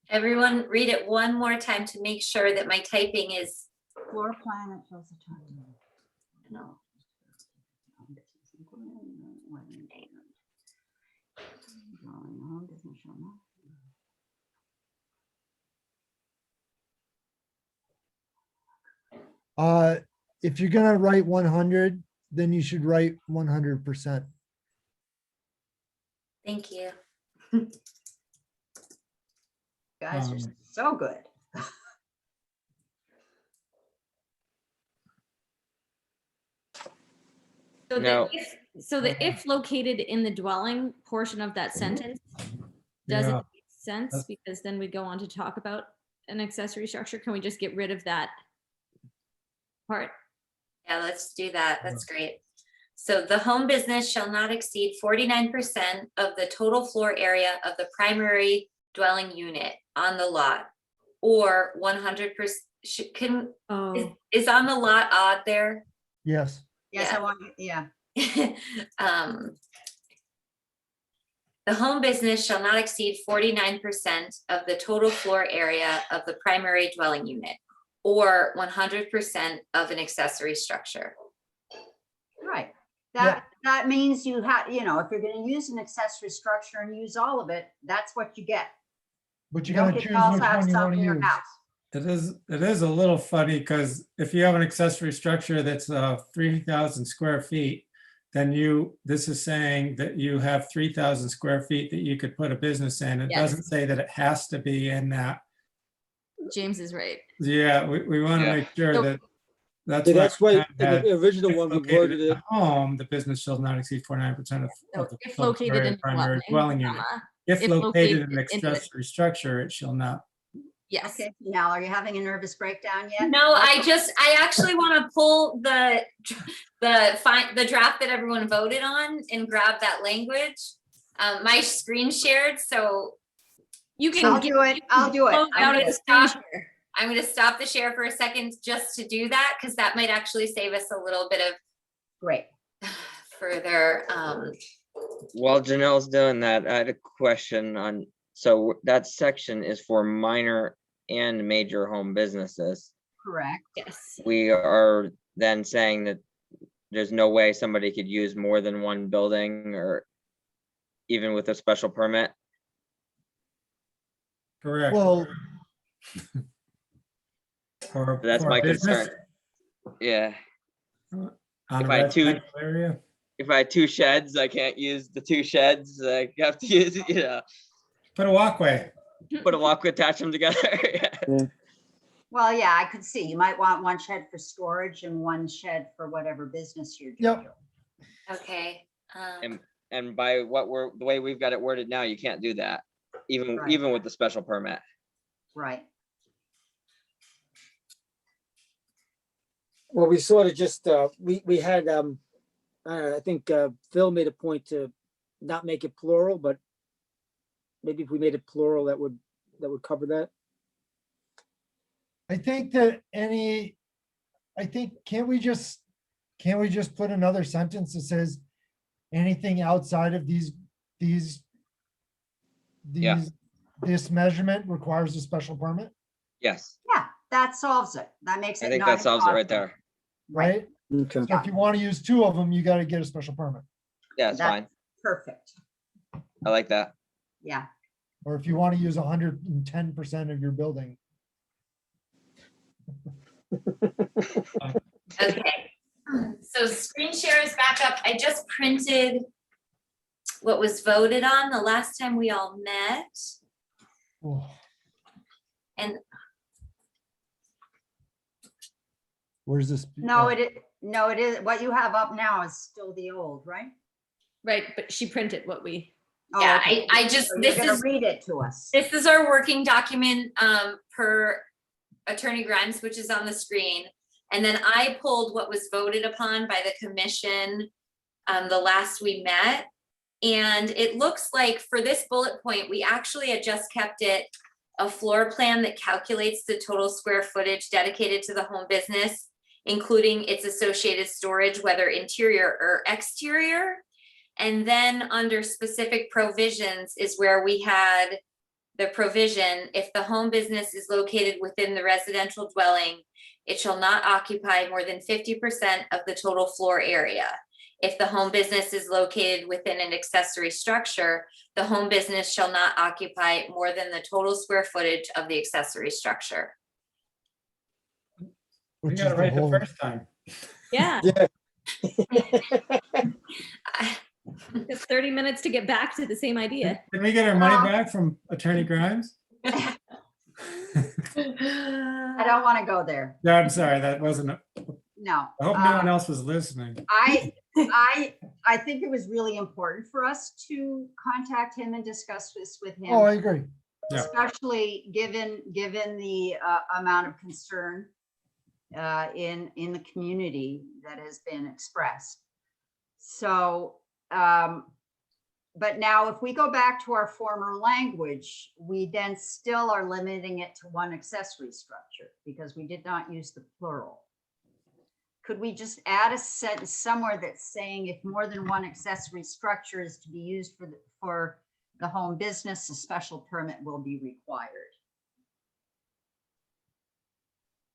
[SPEAKER 6] Everyone read it one more time to make sure that my typing is,
[SPEAKER 2] Floor plan that shows the time.
[SPEAKER 6] no.
[SPEAKER 5] If you're gonna write 100, then you should write 100%.
[SPEAKER 6] Thank you.
[SPEAKER 2] Guys are
[SPEAKER 7] Um,
[SPEAKER 2] so good.
[SPEAKER 8] So
[SPEAKER 4] No.
[SPEAKER 8] the if located in the dwelling portion of that sentence doesn't
[SPEAKER 7] Yeah.
[SPEAKER 8] make sense,
[SPEAKER 7] That's-
[SPEAKER 8] because then we go on to talk about an accessory structure. Can we just get rid of that part?
[SPEAKER 6] Yeah, let's do that. That's great. So the home business shall not exceed 49% of the total floor area of the primary dwelling unit on the lot, or 100%,
[SPEAKER 8] Oh,
[SPEAKER 6] is on the lot odd there?
[SPEAKER 5] Yes.
[SPEAKER 2] Yes,
[SPEAKER 6] Yeah.
[SPEAKER 2] I want, yeah.
[SPEAKER 6] The home business shall not exceed 49% of the total floor area of the primary dwelling unit, or 100% of an accessory structure.
[SPEAKER 2] Right.
[SPEAKER 5] Yeah.
[SPEAKER 2] That means you have, you know, if you're gonna use an accessory structure and use all of it, that's what you get.
[SPEAKER 5] But you
[SPEAKER 2] You don't
[SPEAKER 5] gotta
[SPEAKER 2] get
[SPEAKER 5] choose
[SPEAKER 2] to also
[SPEAKER 5] which
[SPEAKER 2] have
[SPEAKER 5] one you
[SPEAKER 2] stuff
[SPEAKER 5] want
[SPEAKER 2] in
[SPEAKER 5] to
[SPEAKER 2] your
[SPEAKER 5] use.
[SPEAKER 2] house.
[SPEAKER 7] It is a little funny, because if you have an accessory structure that's 3,000 square feet, then this is saying that you have 3,000 square feet that you could put a business in. It
[SPEAKER 8] Yes.
[SPEAKER 7] doesn't say that it has to be in that.
[SPEAKER 8] James is right.
[SPEAKER 7] Yeah, we want to
[SPEAKER 4] Yeah.
[SPEAKER 7] make sure
[SPEAKER 8] So-
[SPEAKER 7] that that's.
[SPEAKER 9] Yeah,
[SPEAKER 7] why
[SPEAKER 9] that's
[SPEAKER 7] we
[SPEAKER 9] why
[SPEAKER 7] kind of
[SPEAKER 9] in
[SPEAKER 7] had,
[SPEAKER 9] the original
[SPEAKER 7] if
[SPEAKER 9] one, we
[SPEAKER 7] located
[SPEAKER 9] worded
[SPEAKER 7] in the
[SPEAKER 9] it,
[SPEAKER 7] home, the business shall not exceed 49%
[SPEAKER 8] So
[SPEAKER 7] of the
[SPEAKER 8] if
[SPEAKER 7] total
[SPEAKER 8] located
[SPEAKER 7] area
[SPEAKER 8] in
[SPEAKER 7] of the primary
[SPEAKER 8] dwelling,
[SPEAKER 7] dwelling unit.
[SPEAKER 8] comma,
[SPEAKER 7] If
[SPEAKER 8] if
[SPEAKER 7] located
[SPEAKER 8] located
[SPEAKER 7] in an
[SPEAKER 8] in an-
[SPEAKER 7] accessory structure, it shall not.
[SPEAKER 8] yes.
[SPEAKER 2] Okay, Nell, are you having a nervous breakdown yet?
[SPEAKER 6] No, I actually want to pull the draft that everyone voted on and grab that language. My screen shared, so
[SPEAKER 8] You can.
[SPEAKER 2] I'll
[SPEAKER 8] get-
[SPEAKER 2] do it.
[SPEAKER 8] you can
[SPEAKER 2] I'll do it.
[SPEAKER 8] close
[SPEAKER 2] I'm
[SPEAKER 8] out
[SPEAKER 2] gonna
[SPEAKER 8] a screen
[SPEAKER 6] stop.
[SPEAKER 8] share.
[SPEAKER 6] I'm going to stop the share for a second just to do that, because that might actually save us a little bit of
[SPEAKER 2] Great.
[SPEAKER 6] further.
[SPEAKER 4] While Janelle's doing that, I had a question on, so that section is for minor and major home businesses.
[SPEAKER 2] Correct.
[SPEAKER 8] Yes.
[SPEAKER 4] We are then saying that there's no way somebody could use more than one building, or even with a special permit.
[SPEAKER 7] Correct.
[SPEAKER 5] Well,
[SPEAKER 4] That's
[SPEAKER 7] For
[SPEAKER 4] my
[SPEAKER 7] a business
[SPEAKER 4] concern. Yeah,
[SPEAKER 7] On
[SPEAKER 4] If
[SPEAKER 7] a
[SPEAKER 4] I had two-
[SPEAKER 7] residential area.
[SPEAKER 4] if I had 2 sheds, I can't use the 2 sheds. I have to use,
[SPEAKER 7] Put a walkway.
[SPEAKER 4] put a walkway, attach them together. Yeah.
[SPEAKER 2] Well, yeah, I could see. You might want one shed for storage and one shed for whatever business you're doing.
[SPEAKER 5] Yep.
[SPEAKER 6] Okay.
[SPEAKER 4] And by the way we've got it worded now, you can't do that, even
[SPEAKER 2] Right.
[SPEAKER 4] with the special permit.
[SPEAKER 2] Right.
[SPEAKER 9] well, we sort of just, we had, I don't know, I think Phil made a point to not make it plural, but maybe if we made it plural, that would cover that.
[SPEAKER 5] I think can't we just put another sentence that says anything outside of this measurement requires a special permit,
[SPEAKER 4] Yes,
[SPEAKER 2] Yeah, that solves it. That makes it.
[SPEAKER 4] I think
[SPEAKER 2] not
[SPEAKER 4] that solves it right
[SPEAKER 2] impossible.
[SPEAKER 4] there.
[SPEAKER 5] right?
[SPEAKER 9] Okay.
[SPEAKER 5] So if you want to use 2 of them, you got to get a special permit.
[SPEAKER 4] Yeah, it's
[SPEAKER 2] That's
[SPEAKER 4] fine.
[SPEAKER 2] Perfect.
[SPEAKER 4] I like that.
[SPEAKER 2] Yeah.
[SPEAKER 5] Or if you want to use 110% of your building.
[SPEAKER 6] Okay, so screen share is back up. I just printed what was voted on the last time we all met.
[SPEAKER 5] Oh,
[SPEAKER 6] And
[SPEAKER 5] where's this?
[SPEAKER 2] No, it is, what you have up now is still the old, right?
[SPEAKER 8] Right, but she printed what we,
[SPEAKER 2] Oh,
[SPEAKER 6] yeah,
[SPEAKER 2] okay.
[SPEAKER 6] I just,
[SPEAKER 2] So you're
[SPEAKER 6] this
[SPEAKER 2] gonna
[SPEAKER 6] is,
[SPEAKER 2] read it to us.
[SPEAKER 6] this is our working document per Attorney Grimes, which is on the screen. And then I pulled what was voted upon by the commission the last we met. And it looks like for this bullet point, we actually had just kept it a floor plan that calculates the total square footage dedicated to the home business, including its associated storage, whether interior or exterior. And then under specific provisions is where we had the provision, if the home business is located within the residential dwelling, it shall not occupy more than 50% of the total floor area. If the home business is located within an accessory structure, the home business shall not occupy more than the total square footage of the accessory structure.
[SPEAKER 7] We
[SPEAKER 5] Which
[SPEAKER 7] got
[SPEAKER 5] is
[SPEAKER 7] it
[SPEAKER 5] the
[SPEAKER 7] right the
[SPEAKER 5] whole,
[SPEAKER 7] first time.
[SPEAKER 8] yeah,
[SPEAKER 9] Yeah.
[SPEAKER 8] took 30 minutes to get back to the same idea.
[SPEAKER 7] Can we get our money back from Attorney Grimes?
[SPEAKER 2] I don't want to go there.
[SPEAKER 7] Yeah, I'm sorry, that wasn't,
[SPEAKER 2] No.
[SPEAKER 7] I hope no one else was listening.
[SPEAKER 2] I think it was really important for us to contact him and discuss this with him.
[SPEAKER 5] oh, I agree.
[SPEAKER 7] Yeah.
[SPEAKER 2] Especially given the amount of concern in the community that has been expressed. So, but now if we go back to our former language, we then still are limiting it to one accessory structure because we did not use the plural. Could we just add a sentence somewhere that's saying if more than one accessory structure is to be used for the home business, a special permit will be required?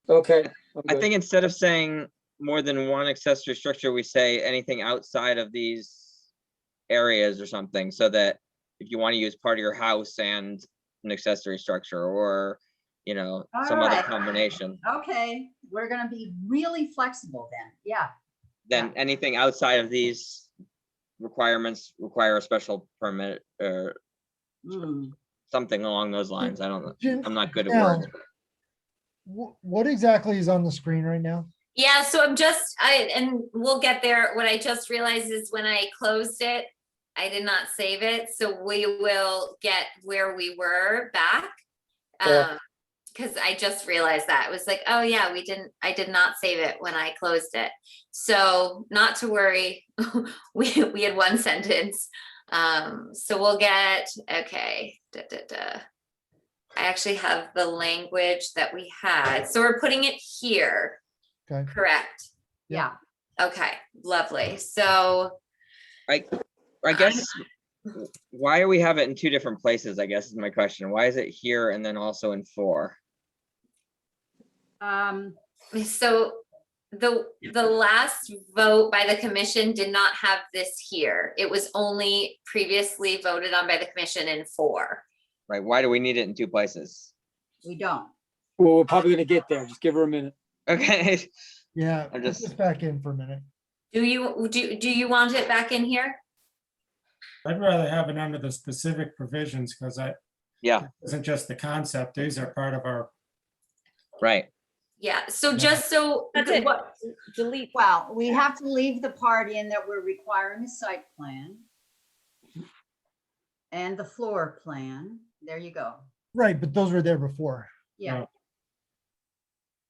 [SPEAKER 9] Okay. I'm
[SPEAKER 4] I
[SPEAKER 9] good.
[SPEAKER 4] think instead of saying more than one accessory structure, we say anything outside of these areas or something, so that if you want to use part of your house and an accessory structure, or, you know, some other
[SPEAKER 2] Alright.
[SPEAKER 4] combination,
[SPEAKER 2] Okay, we're gonna be really flexible then. Yeah,
[SPEAKER 4] then anything outside of these requirements require a special permit or
[SPEAKER 2] Mm.
[SPEAKER 4] something along those lines. I don't know.
[SPEAKER 5] Jan-
[SPEAKER 4] I'm not good at
[SPEAKER 5] Now,
[SPEAKER 4] words.
[SPEAKER 5] What exactly is on the screen right now?
[SPEAKER 6] Yeah, so and we'll get there. What I just realized is when I closed it, I did not save it. So we will get where we were back.
[SPEAKER 9] Yeah.
[SPEAKER 6] Because I just realized that. It was like, oh yeah, I did not save it when I closed it. So not to worry, we had one sentence. So we'll get, okay. I actually have the language that we had. So we're putting it here.
[SPEAKER 5] Okay.
[SPEAKER 6] Correct.
[SPEAKER 2] Yeah,
[SPEAKER 6] Okay, lovely. So
[SPEAKER 4] I guess, why do we have it in two different places, I guess is my question. Why is it here and then also in 4?
[SPEAKER 6] so the last vote by the commission did not have this here. It was only previously voted on by the commission in 4.
[SPEAKER 4] Right? Why do we need it in 2 places?
[SPEAKER 2] we don't.
[SPEAKER 9] Well, we're probably gonna get there. Just give her a minute.
[SPEAKER 4] Okay.
[SPEAKER 5] Yeah,
[SPEAKER 4] I'm
[SPEAKER 5] put
[SPEAKER 4] just-
[SPEAKER 5] this back in for a minute.
[SPEAKER 6] Do you want it back in here?
[SPEAKER 7] I'd rather have it under the specific provisions, because
[SPEAKER 4] Yeah,
[SPEAKER 7] it isn't just the concept, these are part of our,
[SPEAKER 4] right.
[SPEAKER 6] Yeah, so just so
[SPEAKER 8] That's it.
[SPEAKER 6] what
[SPEAKER 8] Delete.
[SPEAKER 2] Well, we have to leave the part in that we're requiring a site plan and the floor plan. There you go.
[SPEAKER 5] Right, but those were there before.
[SPEAKER 2] Yeah,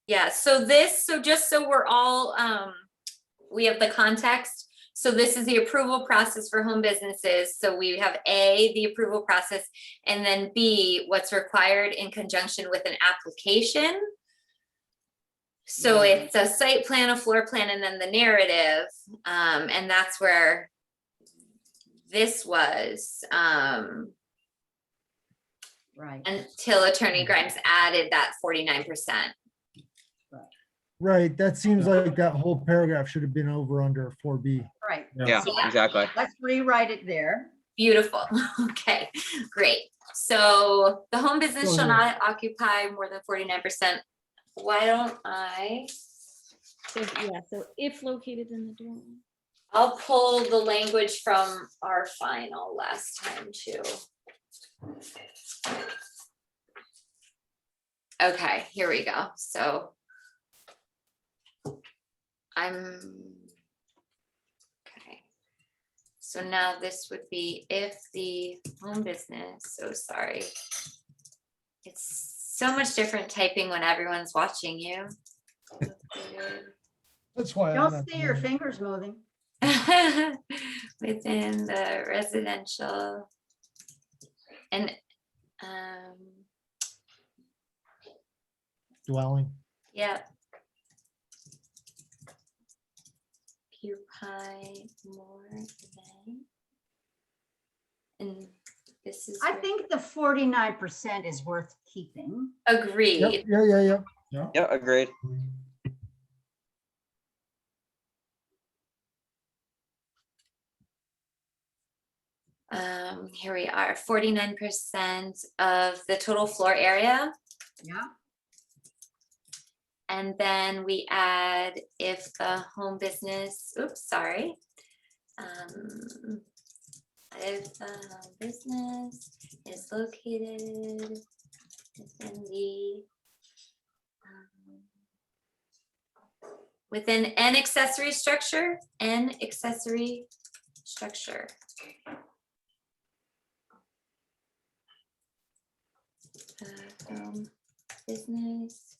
[SPEAKER 6] Yeah, so just so we're all, we have the context. So this is the approval process for home businesses. So we have A, the approval process, and then B, what's required in conjunction with an application. So it's a site plan, a floor plan, and then the narrative. And that's where this was,
[SPEAKER 2] right.
[SPEAKER 6] until Attorney Grimes added that 49%.
[SPEAKER 5] Right, that seems like that whole paragraph should have been over under 4B.
[SPEAKER 2] Right.
[SPEAKER 4] Yeah,
[SPEAKER 6] Yeah.
[SPEAKER 4] exactly.
[SPEAKER 2] Let's rewrite it there.
[SPEAKER 6] Beautiful. Okay, great. So the home business
[SPEAKER 5] So
[SPEAKER 6] shall
[SPEAKER 5] here.
[SPEAKER 6] not occupy more than 49%. Why don't I,
[SPEAKER 8] So, yeah, so if located in the dwelling.
[SPEAKER 6] I'll pull the language from our final last time too. Okay, here we go. So okay. So now this would be if the home business, so sorry. It's so much different typing when everyone's watching you.
[SPEAKER 5] That's why I'm
[SPEAKER 2] Don't
[SPEAKER 5] at
[SPEAKER 2] see
[SPEAKER 5] the
[SPEAKER 2] your
[SPEAKER 5] end.
[SPEAKER 2] fingers moving.
[SPEAKER 6] Within the residential and
[SPEAKER 5] Dwelling.
[SPEAKER 6] yeah. Occupy more than. And this is.
[SPEAKER 2] I think the 49% is worth keeping.
[SPEAKER 6] Agreed.
[SPEAKER 5] Yep, yeah.
[SPEAKER 4] Yeah, agreed.
[SPEAKER 6] Here we are, 49% of the total floor area.
[SPEAKER 2] Yeah.
[SPEAKER 6] And then we add if the home business, oops, sorry. If the home business is located within the within an accessory structure. Business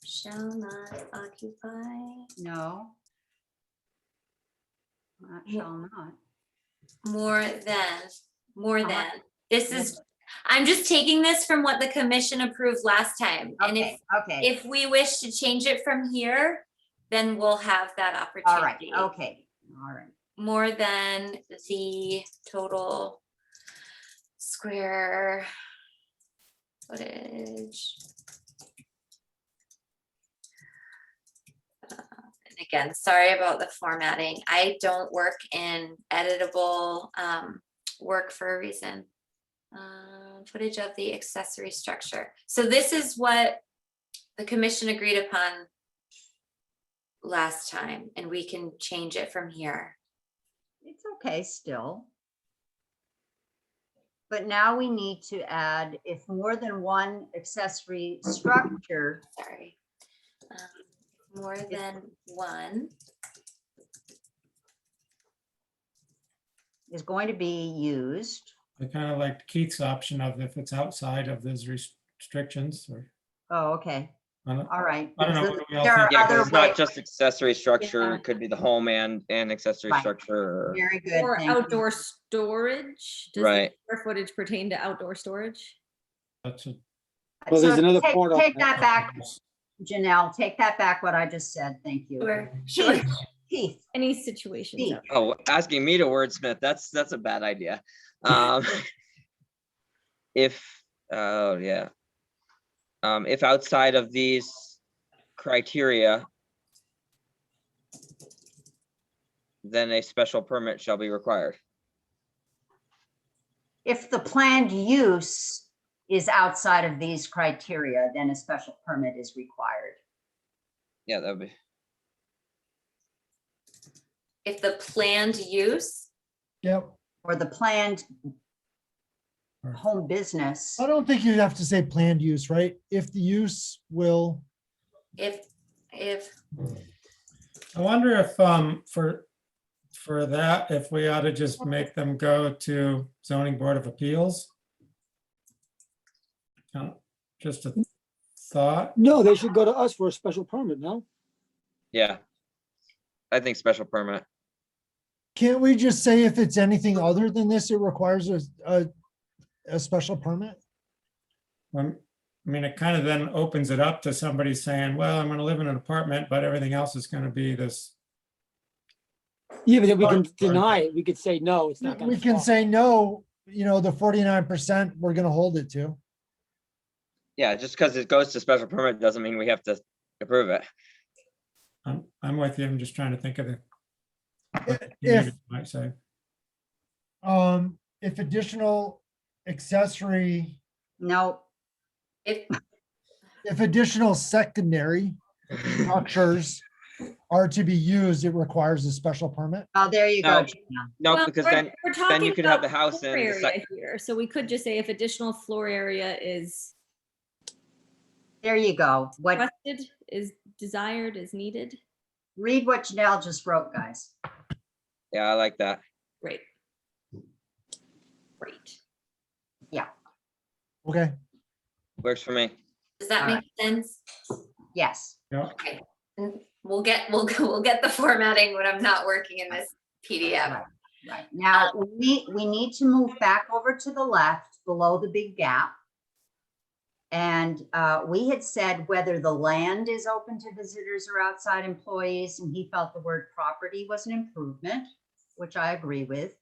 [SPEAKER 6] shall not occupy
[SPEAKER 2] No. That shall not.
[SPEAKER 6] more than,
[SPEAKER 2] How much?
[SPEAKER 6] this is, I'm just taking this from what the commission approved last time. And
[SPEAKER 2] Okay, okay,
[SPEAKER 6] if we wish to change it from here, then we'll have that
[SPEAKER 2] all right,
[SPEAKER 6] opportunity.
[SPEAKER 2] okay, all right.
[SPEAKER 6] More than the total square footage. And again, sorry about the formatting. I don't work in editable work for a reason. Footage of the accessory structure. So this is what the commission agreed upon last time, and we can change it from here.
[SPEAKER 2] It's okay still. But now we need to add if more than one accessory structure,
[SPEAKER 6] Sorry. More than one
[SPEAKER 2] is going to be used.
[SPEAKER 7] I kind of liked Keith's option of if it's outside of those restrictions or.
[SPEAKER 2] Oh, okay,
[SPEAKER 7] I don't
[SPEAKER 2] all right.
[SPEAKER 7] I don't know,
[SPEAKER 2] Because
[SPEAKER 7] what do we all
[SPEAKER 2] there are
[SPEAKER 7] think?
[SPEAKER 4] Yeah, 'cause
[SPEAKER 2] other
[SPEAKER 4] it's not
[SPEAKER 2] ways.
[SPEAKER 4] just accessory structure,
[SPEAKER 2] Yeah.
[SPEAKER 4] it could be the home and accessory
[SPEAKER 2] Right.
[SPEAKER 4] structure. or-
[SPEAKER 2] Very good.
[SPEAKER 8] Or
[SPEAKER 2] thank you.
[SPEAKER 8] outdoor storage. Does the
[SPEAKER 4] Right.
[SPEAKER 8] square footage pertain to outdoor storage?
[SPEAKER 7] That's a-
[SPEAKER 9] Well, there's
[SPEAKER 2] So
[SPEAKER 9] another
[SPEAKER 2] take-
[SPEAKER 9] part on
[SPEAKER 2] Take
[SPEAKER 9] that.
[SPEAKER 2] that back, Janelle, take that back what I just said, thank you.
[SPEAKER 6] Sure.
[SPEAKER 2] Keith,
[SPEAKER 8] Any situations.
[SPEAKER 2] Steve.
[SPEAKER 8] out-
[SPEAKER 4] Oh, asking me to wordsmith, that's a bad idea. If, oh, yeah. If outside of these criteria, then a special permit shall be required.
[SPEAKER 2] if the planned use is outside of these criteria, then a special permit is required.
[SPEAKER 4] Yeah, that would be,
[SPEAKER 6] If the planned use,
[SPEAKER 5] Yep.
[SPEAKER 2] Or the planned
[SPEAKER 7] Or-
[SPEAKER 2] home business.
[SPEAKER 5] I don't think you'd have to say planned use, right? If the use will,
[SPEAKER 6] if
[SPEAKER 7] I wonder if for that, if we ought to just make them go to zoning board of appeals. Just a thought.
[SPEAKER 9] No, they should go to us for a special permit, no?
[SPEAKER 4] yeah. I think special permit.
[SPEAKER 5] can't we just say if it's anything other than this, it requires a special permit?
[SPEAKER 7] I mean, it kind of then opens it up to somebody saying, well, I'm gonna live in an apartment, but everything else is gonna be this.
[SPEAKER 9] Yeah, but then we can deny it. We could say, no, it's not gonna.
[SPEAKER 5] We can
[SPEAKER 9] fly.
[SPEAKER 5] say no, the 49%, we're gonna hold it to.
[SPEAKER 4] Yeah, just because it goes to special permit doesn't mean we have to approve it.
[SPEAKER 7] I'm with you. I'm just trying to think of the. what the
[SPEAKER 5] If-
[SPEAKER 7] community Might say.
[SPEAKER 5] if additional accessory,
[SPEAKER 2] No,
[SPEAKER 6] If,
[SPEAKER 5] if additional secondary structures are to be used, it requires a special permit.
[SPEAKER 2] oh, there you go.
[SPEAKER 4] No.
[SPEAKER 2] Gina.
[SPEAKER 4] No,
[SPEAKER 8] Well,
[SPEAKER 4] because
[SPEAKER 8] we're-
[SPEAKER 4] then
[SPEAKER 8] we're
[SPEAKER 4] you
[SPEAKER 8] talking
[SPEAKER 4] could have
[SPEAKER 8] about
[SPEAKER 4] the house
[SPEAKER 8] floor
[SPEAKER 4] in the
[SPEAKER 8] area here, so we could just say if additional floor area is
[SPEAKER 2] There you go. What,
[SPEAKER 8] requested, is desired, is needed.
[SPEAKER 2] read what Janelle just wrote, guys.
[SPEAKER 4] yeah, I like that.
[SPEAKER 8] Great. Great.
[SPEAKER 5] Okay,
[SPEAKER 4] Works for me.
[SPEAKER 6] does that make sense?
[SPEAKER 2] Yes.
[SPEAKER 7] Yeah.
[SPEAKER 6] Okay. And we'll get the formatting when I'm not working in this PDF.
[SPEAKER 2] Right. Now, we need to move back over to the left below the big gap. And we had said whether the land is open to visitors or outside employees, and he felt the word property was an improvement, which I agree with.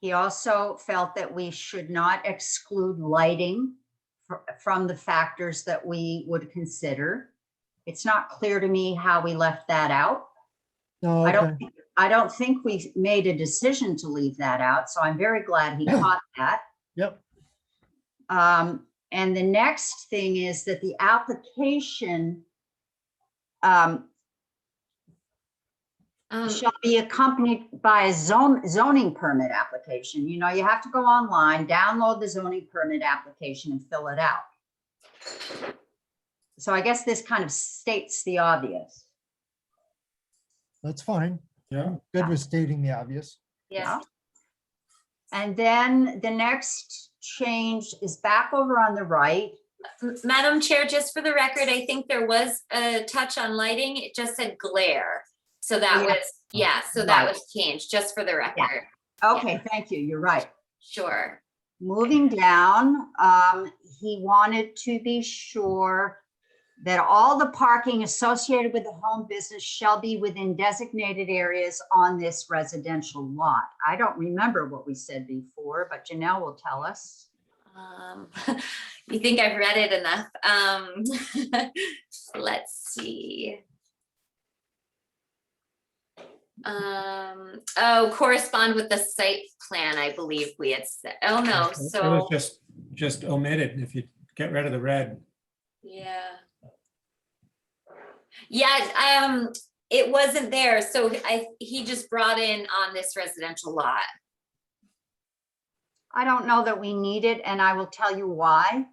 [SPEAKER 2] He also felt that we should not exclude lighting from the factors that we would consider. It's not clear to me how we left that out.
[SPEAKER 5] no, okay,
[SPEAKER 2] I don't think we made a decision to leave that out, so I'm very glad he caught that.
[SPEAKER 5] yep,
[SPEAKER 2] And the next thing is that the application shall be accompanied by a zoning permit application. You know, you have to go online, download the zoning permit application and fill it out. So I guess this kind of states the obvious.
[SPEAKER 5] that's fine.
[SPEAKER 7] Yeah.
[SPEAKER 5] Good with stating the obvious.
[SPEAKER 2] Yeah. And then the next change is back over on the right.
[SPEAKER 6] Madam Chair, just for the record, I think there was a touch on lighting. It just said glare. So that
[SPEAKER 2] Yeah.
[SPEAKER 6] was, yeah, so that
[SPEAKER 2] Right.
[SPEAKER 6] was changed, just for the record.
[SPEAKER 2] Okay, thank you. You're right.
[SPEAKER 6] Sure.
[SPEAKER 2] Moving down, he wanted to be sure that all the parking associated with the home business shall be within designated areas on this residential lot. I don't remember what we said before, but Janelle will tell us.
[SPEAKER 6] You think I've read it enough? Let's see. Oh, correspond with the site plan, I believe we had said. Oh, no,
[SPEAKER 7] It was
[SPEAKER 6] so,
[SPEAKER 7] just omitted if you get rid of the red.
[SPEAKER 6] yeah. Yeah, it wasn't there, so he just brought in on this residential lot.
[SPEAKER 2] I don't know that we need it, and I will tell you why.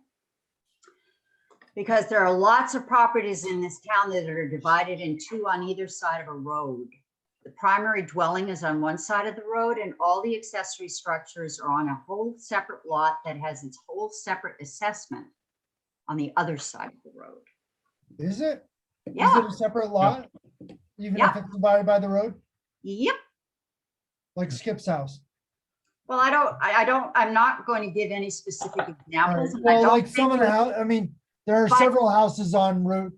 [SPEAKER 2] Because there are lots of properties in this town that are divided in two on either side of a road. The primary dwelling is on one side of the road, and all the accessory structures are on a whole separate lot that has its whole separate assessment on the other side of the road.
[SPEAKER 5] Is it? Is
[SPEAKER 2] Yeah,
[SPEAKER 5] it a separate lot? Even if
[SPEAKER 2] Yeah.
[SPEAKER 5] it's divided by the road,
[SPEAKER 2] yep.
[SPEAKER 5] like Skip's house?
[SPEAKER 2] Well, I'm not going to give any specific
[SPEAKER 5] All right.
[SPEAKER 2] examples. I
[SPEAKER 5] Well,
[SPEAKER 2] don't
[SPEAKER 5] like some of
[SPEAKER 2] think
[SPEAKER 5] the house, I mean, there are
[SPEAKER 2] But-
[SPEAKER 5] several houses on Route.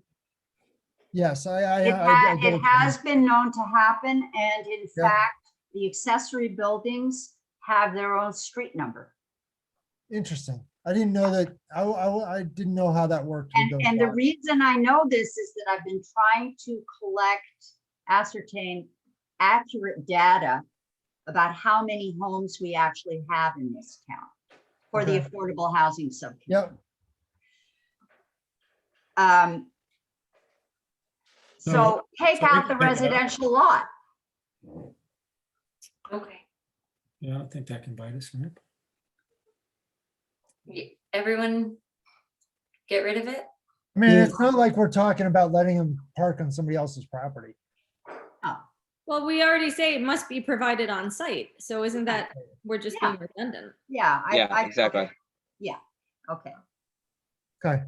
[SPEAKER 5] Yes, I
[SPEAKER 2] It
[SPEAKER 5] get what you mean.
[SPEAKER 2] has been known to happen, and in
[SPEAKER 5] Yeah.
[SPEAKER 2] fact, the accessory buildings have their own street number.
[SPEAKER 5] Interesting. I didn't know that. I didn't know how that worked. with those
[SPEAKER 2] And the
[SPEAKER 5] lots.
[SPEAKER 2] reason I know this is that I've been trying to ascertain accurate data about how many homes we actually have in this town for the
[SPEAKER 5] Okay.
[SPEAKER 2] affordable housing subcommittee.
[SPEAKER 5] Yep,
[SPEAKER 2] So take
[SPEAKER 7] so we
[SPEAKER 2] out the
[SPEAKER 7] can take it out.
[SPEAKER 2] residential lot.
[SPEAKER 6] Okay.
[SPEAKER 7] Yeah, I don't think that can bite us, right?
[SPEAKER 6] Everyone get rid of it?
[SPEAKER 5] I mean, it's not like we're talking about letting them park on somebody else's property.
[SPEAKER 8] Well, we already say it must be provided on site. So isn't that, we're just being redundant?
[SPEAKER 2] Yeah.
[SPEAKER 4] Yeah, exactly.
[SPEAKER 2] Okay,
[SPEAKER 5] Okay.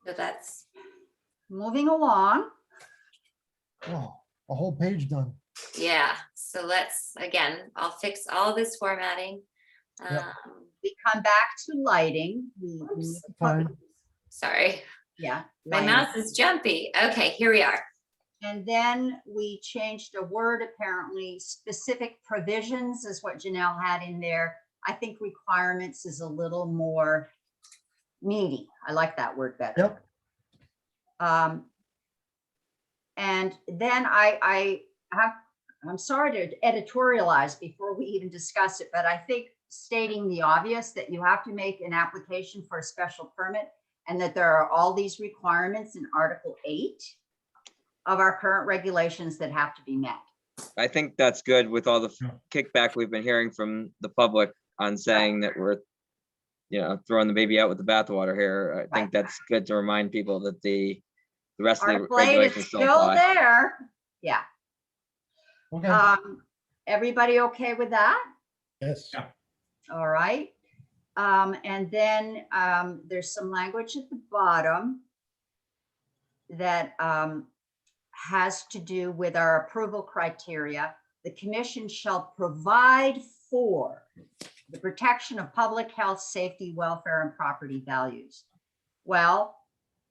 [SPEAKER 6] So that's,
[SPEAKER 2] moving along.
[SPEAKER 5] Oh, a whole page done.
[SPEAKER 6] yeah, so let's, again, I'll fix all this formatting.
[SPEAKER 5] Yep.
[SPEAKER 2] We come back to lighting. We
[SPEAKER 6] Oops.
[SPEAKER 5] Fine.
[SPEAKER 6] Sorry,
[SPEAKER 2] Yeah.
[SPEAKER 6] my
[SPEAKER 2] lighting.
[SPEAKER 6] mouse is jumpy. Okay, here we are.
[SPEAKER 2] And then we changed a word, apparently, specific provisions is what Janelle had in there. I think requirements is a little more meaty. I like that word better.
[SPEAKER 5] Yep.
[SPEAKER 2] And then I have I'm sorry to editorialize before we even discuss it, but I think stating the obvious that you have to make an application for a special permit and that there are all these requirements in Article 8 of our current regulations that have to be met.
[SPEAKER 4] I think that's good with all the
[SPEAKER 7] Yeah.
[SPEAKER 4] kickback we've been hearing from the public on saying that we're, throwing the baby out with the bathwater here. I think that's good to remind people that the rest of the
[SPEAKER 2] Article 8 is
[SPEAKER 4] regulations still
[SPEAKER 2] still
[SPEAKER 4] apply.
[SPEAKER 2] there. Yeah.
[SPEAKER 5] Okay,
[SPEAKER 2] Everybody okay with that?
[SPEAKER 3] Yes.
[SPEAKER 7] Yeah.
[SPEAKER 2] All right. And then there's some language at the bottom that has to do with our approval criteria. The commission shall provide for the protection of public health, safety, welfare, and property values. Well,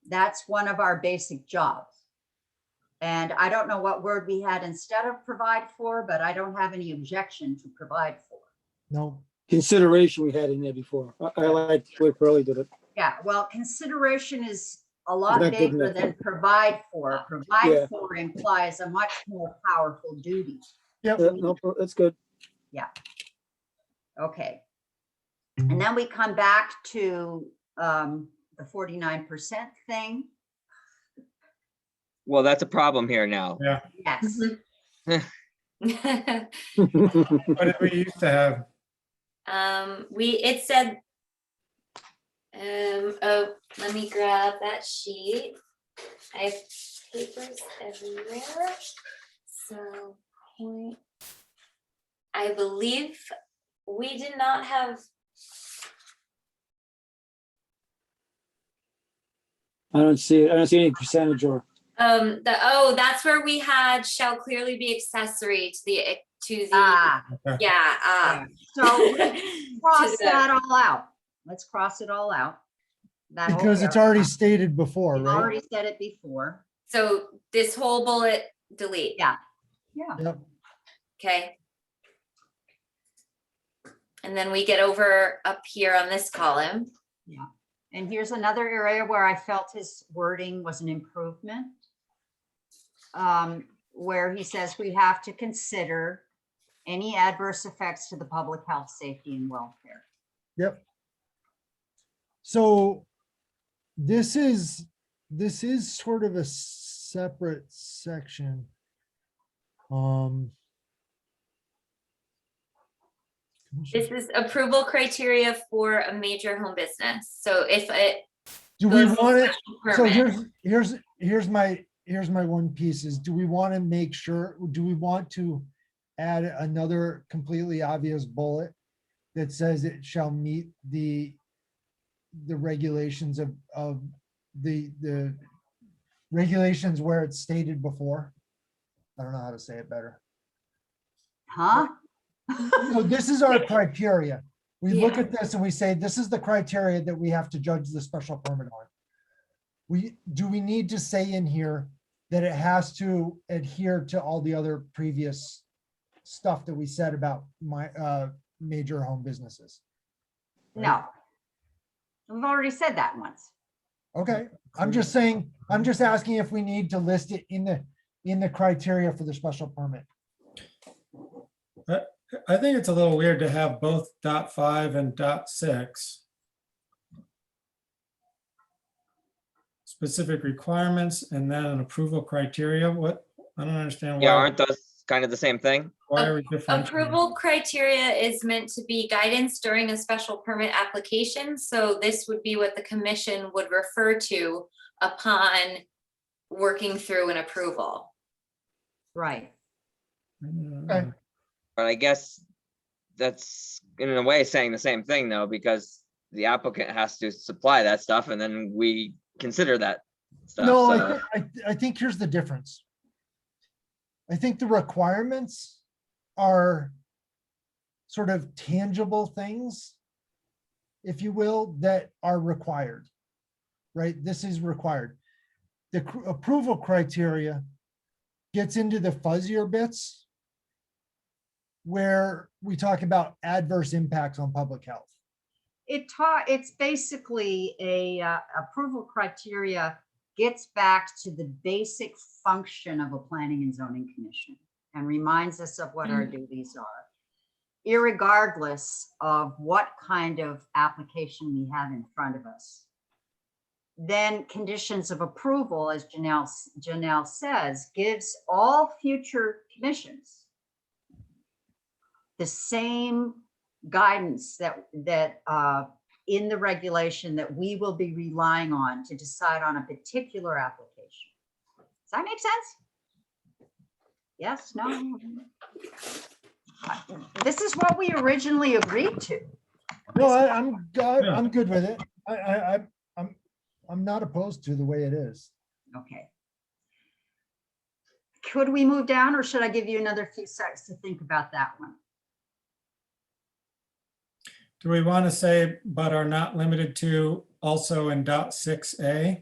[SPEAKER 2] that's one of our basic jobs. And I don't know what word we had instead of provide for, but I don't have any objection to provide for.
[SPEAKER 5] no,
[SPEAKER 9] Consideration we had in there before. I like the way Pearlie did it.
[SPEAKER 2] Yeah, well, consideration is a lot
[SPEAKER 9] Not good
[SPEAKER 2] bigger
[SPEAKER 9] enough.
[SPEAKER 2] than provide for. Provide
[SPEAKER 9] Yeah.
[SPEAKER 2] for implies a much more powerful duty.
[SPEAKER 9] No, that's good.
[SPEAKER 2] Okay. And then we come back to the 49% thing.
[SPEAKER 4] Well, that's a problem here now.
[SPEAKER 2] Yes.
[SPEAKER 7] What did we used to have?
[SPEAKER 6] It said, oh, let me grab that sheet. I have papers everywhere. So point, I believe we did not have,
[SPEAKER 9] I don't see it. I don't see any percentage or,
[SPEAKER 6] that's where we had shall clearly be accessory to the,
[SPEAKER 2] Ah,
[SPEAKER 6] yeah.
[SPEAKER 2] so cross that all out. Let's cross it all out. That whole
[SPEAKER 5] because it's
[SPEAKER 2] paragraph.
[SPEAKER 5] already stated before,
[SPEAKER 2] We've
[SPEAKER 5] right?
[SPEAKER 2] already said it before.
[SPEAKER 6] So this whole bullet, delete.
[SPEAKER 2] Yeah.
[SPEAKER 5] Yep.
[SPEAKER 6] Okay. And then we get over up here on this column.
[SPEAKER 2] And here's another area where I felt his wording was an improvement. Where he says we have to consider any adverse effects to the public health, safety, and welfare.
[SPEAKER 5] Yep. So this is sort of a separate section.
[SPEAKER 6] This is approval criteria for a major home business. So if it
[SPEAKER 5] Do we
[SPEAKER 6] goes to
[SPEAKER 5] want it?
[SPEAKER 6] special
[SPEAKER 5] So
[SPEAKER 6] permit,
[SPEAKER 5] here's my one piece is, do we want to make sure, do we want to add another completely obvious bullet that says it shall meet the regulations of the regulations where it's stated before? I don't know how to say it better.
[SPEAKER 2] Huh?
[SPEAKER 5] So this is our criteria. We look
[SPEAKER 6] Yeah.
[SPEAKER 5] at this and we say, this is the criteria that we have to judge the special permit on. Do we need to say in here that it has to adhere to all the other previous stuff that we said about my major home businesses?
[SPEAKER 2] No. We've already said that once.
[SPEAKER 5] Okay, I'm just saying, I'm just asking if we need to list it in the criteria for the special permit.
[SPEAKER 7] I think it's a little weird to have both .5 and .6. Specific requirements and then an approval criteria. What? I don't understand.
[SPEAKER 4] Yeah,
[SPEAKER 7] why.
[SPEAKER 4] aren't those kind of the same thing?
[SPEAKER 7] Why are we differentiating?
[SPEAKER 6] approval criteria is meant to be guidance during a special permit application. So this would be what the commission would refer to upon working through an approval.
[SPEAKER 2] Right.
[SPEAKER 5] Okay.
[SPEAKER 4] But I guess that's in a way saying the same thing though, because the applicant has to supply that stuff and then we consider that stuff.
[SPEAKER 5] No,
[SPEAKER 4] So
[SPEAKER 5] I think here's the difference. I think the requirements are sort of tangible things, if you will, that are required, right? This is required. The approval criteria gets into the fuzzier bits where we talk about adverse impacts on public health.
[SPEAKER 2] It's basically a approval criteria gets back to the basic function of a planning and zoning commission. and reminds us of what our duties are, irregardless of what kind of application we have in front of us. Then conditions of approval, as Janelle says, gives all future commissions the same guidance that in the regulation that we will be relying on to decide on a particular application. Does that make sense? Yes, no? This is what we originally agreed to.
[SPEAKER 5] No, I'm good with it. I'm not opposed to the way it is.
[SPEAKER 2] Okay. Could we move down, or should I give you another few seconds to think about that one?
[SPEAKER 7] Do we want to say, but are not limited to, also in .6a?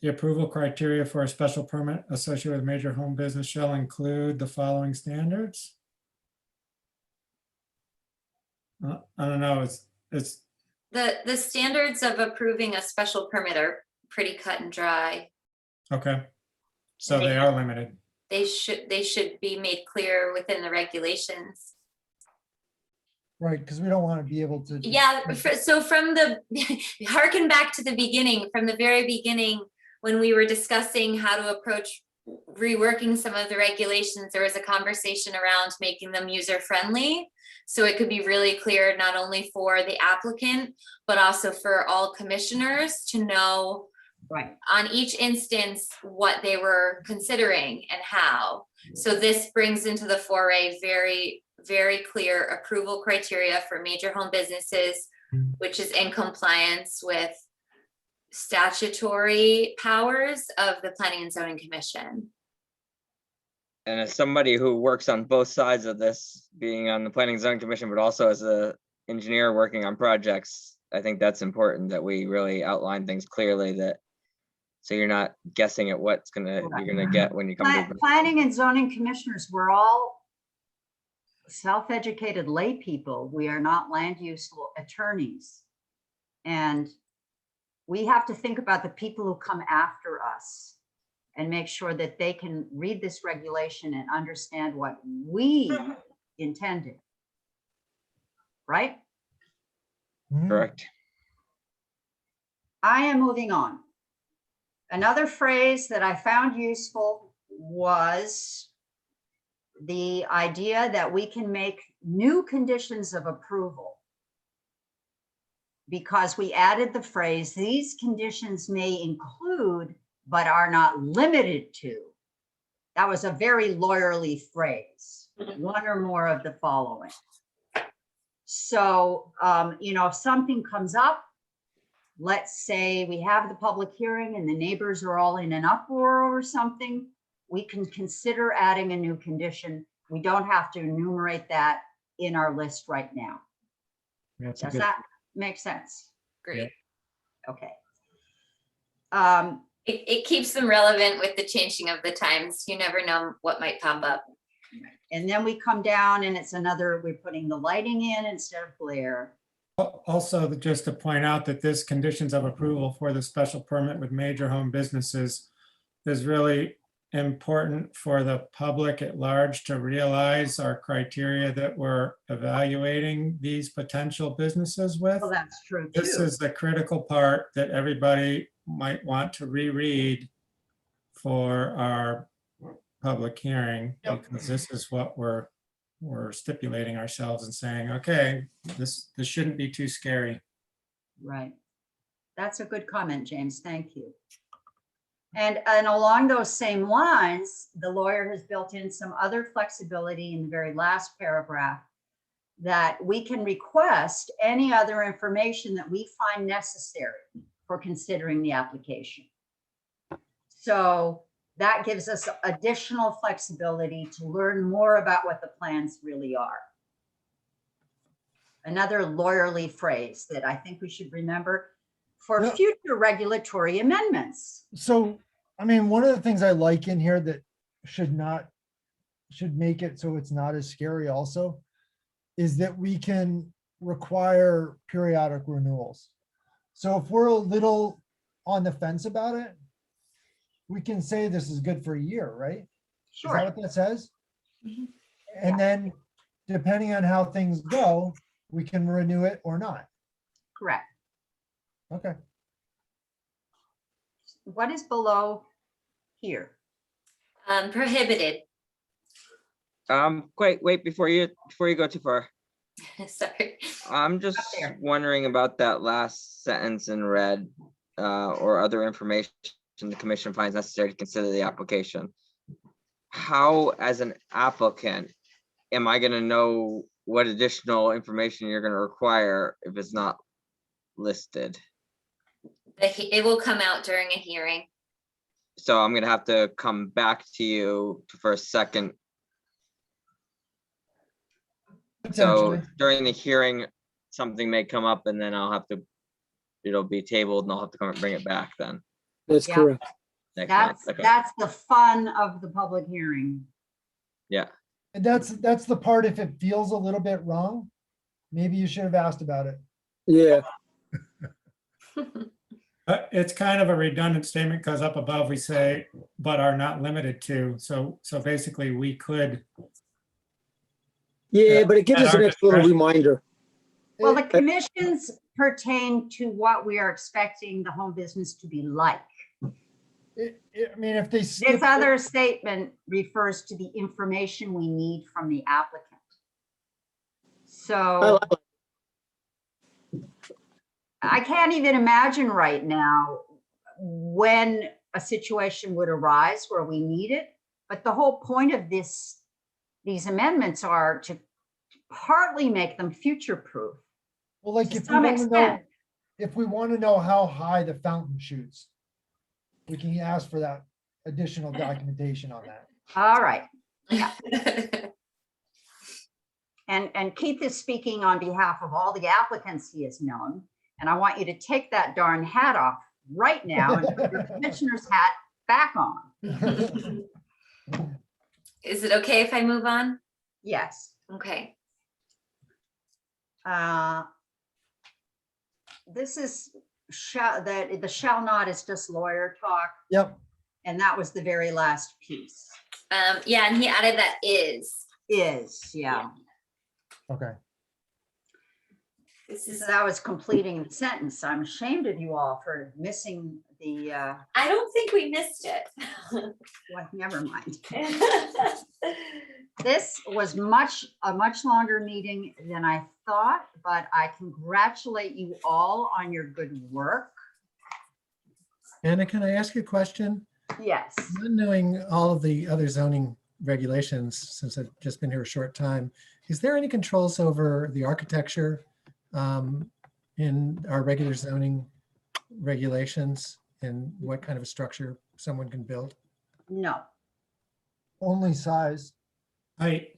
[SPEAKER 7] The approval criteria for a special permit associated with major home business shall include the following standards? I don't know, it's
[SPEAKER 6] The standards of approving a special permit are pretty cut and dry.
[SPEAKER 7] okay. So they are limited.
[SPEAKER 6] They should be made clear within the regulations.
[SPEAKER 5] Right, because we don't want to be able to.
[SPEAKER 6] Yeah, so from the, harken back to the beginning, from the very beginning, when we were discussing how to approach reworking some of the regulations, there was a conversation around making them user-friendly. So it could be really clear, not only for the applicant, but also for all commissioners to know
[SPEAKER 2] Right.
[SPEAKER 6] on each instance what they were considering and how. So this brings into the foray very, very clear approval criteria for major home businesses, which is in compliance with statutory powers of the Planning and Zoning Commission.
[SPEAKER 4] And as somebody who works on both sides of this, being on the Planning and Zoning Commission, but also as a engineer working on projects, I think that's important that we really outline things clearly, that so you're not guessing at what's you're gonna get when you come to.
[SPEAKER 2] Planning and zoning commissioners, we're all self-educated lay people. We are not land use attorneys. And we have to think about the people who come after us and make sure that they can read this regulation and understand what we intended. Right?
[SPEAKER 5] Mhm.
[SPEAKER 4] Correct.
[SPEAKER 2] I am moving on. Another phrase that I found useful was the idea that we can make new conditions of approval, because we added the phrase, these conditions may include, but are not limited to. That was a very lawyerly phrase, one or more of the following. So, if something comes up, let's say we have the public hearing and the neighbors are all in an uproar over something, we can consider adding a new condition. We don't have to enumerate that in our list right now.
[SPEAKER 7] That's a
[SPEAKER 2] Does
[SPEAKER 7] good-
[SPEAKER 2] that make sense?
[SPEAKER 6] Great.
[SPEAKER 2] Okay.
[SPEAKER 6] It keeps them relevant with the changing of the times. You never know what might pop up.
[SPEAKER 2] And then we come down and it's another, we're putting the lighting in instead of glare.
[SPEAKER 7] Also, just to point out that this conditions of approval for the special permit with major home businesses is really important for the public at large to realize our criteria that we're evaluating these potential businesses with.
[SPEAKER 2] Well, that's true
[SPEAKER 7] This
[SPEAKER 2] too.
[SPEAKER 7] is the critical part that everybody might want to reread for our public hearing, because this is what we're stipulating ourselves and saying, okay, this shouldn't be too scary.
[SPEAKER 2] Right. That's a good comment, James. Thank you. And along those same lines, the lawyer has built in some other flexibility in the very last paragraph, that we can request any other information that we find necessary for considering the application. So that gives us additional flexibility to learn more about what the plans really are. Another lawyerly phrase that I think we should remember for
[SPEAKER 5] Yeah.
[SPEAKER 2] future regulatory amendments.
[SPEAKER 5] So, I mean, one of the things I like in here that should make it so it's not as scary also, is that we can require periodic renewals. So if we're a little on the fence about it, we can say this is good for a year, right? Is that
[SPEAKER 2] Sure.
[SPEAKER 5] what that says?
[SPEAKER 6] Mhm.
[SPEAKER 5] And then depending on how things go, we can renew it or not.
[SPEAKER 2] Correct.
[SPEAKER 5] Okay.
[SPEAKER 2] What is below here?
[SPEAKER 6] Prohibited.
[SPEAKER 4] Wait, before you go too far,
[SPEAKER 6] Sorry.
[SPEAKER 4] I'm just
[SPEAKER 2] there.
[SPEAKER 4] wondering about that last sentence in red, or other information the commission finds necessary to consider the application. How, as an applicant, am I gonna know what additional information you're gonna require if it's not listed?
[SPEAKER 6] It will come out during a hearing.
[SPEAKER 4] So I'm gonna have to come back to you for a second. So
[SPEAKER 5] Potentially.
[SPEAKER 4] during the hearing, something may come up and then it'll be tabled and I'll have to come and bring it back then
[SPEAKER 9] That's
[SPEAKER 2] Yeah.
[SPEAKER 9] correct.
[SPEAKER 4] next month.
[SPEAKER 2] That's,
[SPEAKER 4] Okay.
[SPEAKER 2] that's the fun of the public hearing.
[SPEAKER 4] Yeah,
[SPEAKER 5] And that's the part, if it feels a little bit wrong, maybe you should have asked about it.
[SPEAKER 9] Yeah.
[SPEAKER 7] It's kind of a redundant statement because up above we say, but are not limited to. So basically we could,
[SPEAKER 9] Yeah, but it gives
[SPEAKER 7] At
[SPEAKER 9] us
[SPEAKER 7] our
[SPEAKER 9] an extra little
[SPEAKER 7] discretion.
[SPEAKER 9] reminder.
[SPEAKER 2] Well, the commissions pertain to what we are expecting the home business to be like.
[SPEAKER 5] I mean, if they skip.
[SPEAKER 2] This other statement refers to the information we need from the applicant. So I can't even imagine right now when a situation would arise where we need it. But the whole point of these amendments are to partly make them future-proof.
[SPEAKER 5] Well, like
[SPEAKER 2] To
[SPEAKER 5] if we
[SPEAKER 2] some
[SPEAKER 5] want to know,
[SPEAKER 2] extent.
[SPEAKER 5] if we want to know how high the fountain shoots, we can ask for that additional documentation on that.
[SPEAKER 2] All right. And Keith is speaking on behalf of all the applicants he has known. And I want you to take that darn hat off right now and put your commissioner's hat back on.
[SPEAKER 6] Is it okay if I move on?
[SPEAKER 2] Yes.
[SPEAKER 6] Okay.
[SPEAKER 2] This is the shall not is just lawyer talk.
[SPEAKER 5] Yep.
[SPEAKER 2] And that was the very last piece.
[SPEAKER 6] Yeah, and he added that is.
[SPEAKER 2] Is, yeah.
[SPEAKER 5] Okay.
[SPEAKER 6] This is,
[SPEAKER 2] So that was completing the sentence. I'm ashamed of you all for missing the,
[SPEAKER 6] I don't think we missed it.
[SPEAKER 2] well, never mind. This was a much longer meeting than I thought, but I congratulate you all on your good work.
[SPEAKER 3] Anna, can I ask you a question?
[SPEAKER 2] Yes.
[SPEAKER 3] Not knowing all of the other zoning regulations, since I've just been here a short time, is there any controls over the architecture in our regular zoning regulations and what kind of a structure someone can build?
[SPEAKER 2] No.
[SPEAKER 5] Only size,
[SPEAKER 7] height,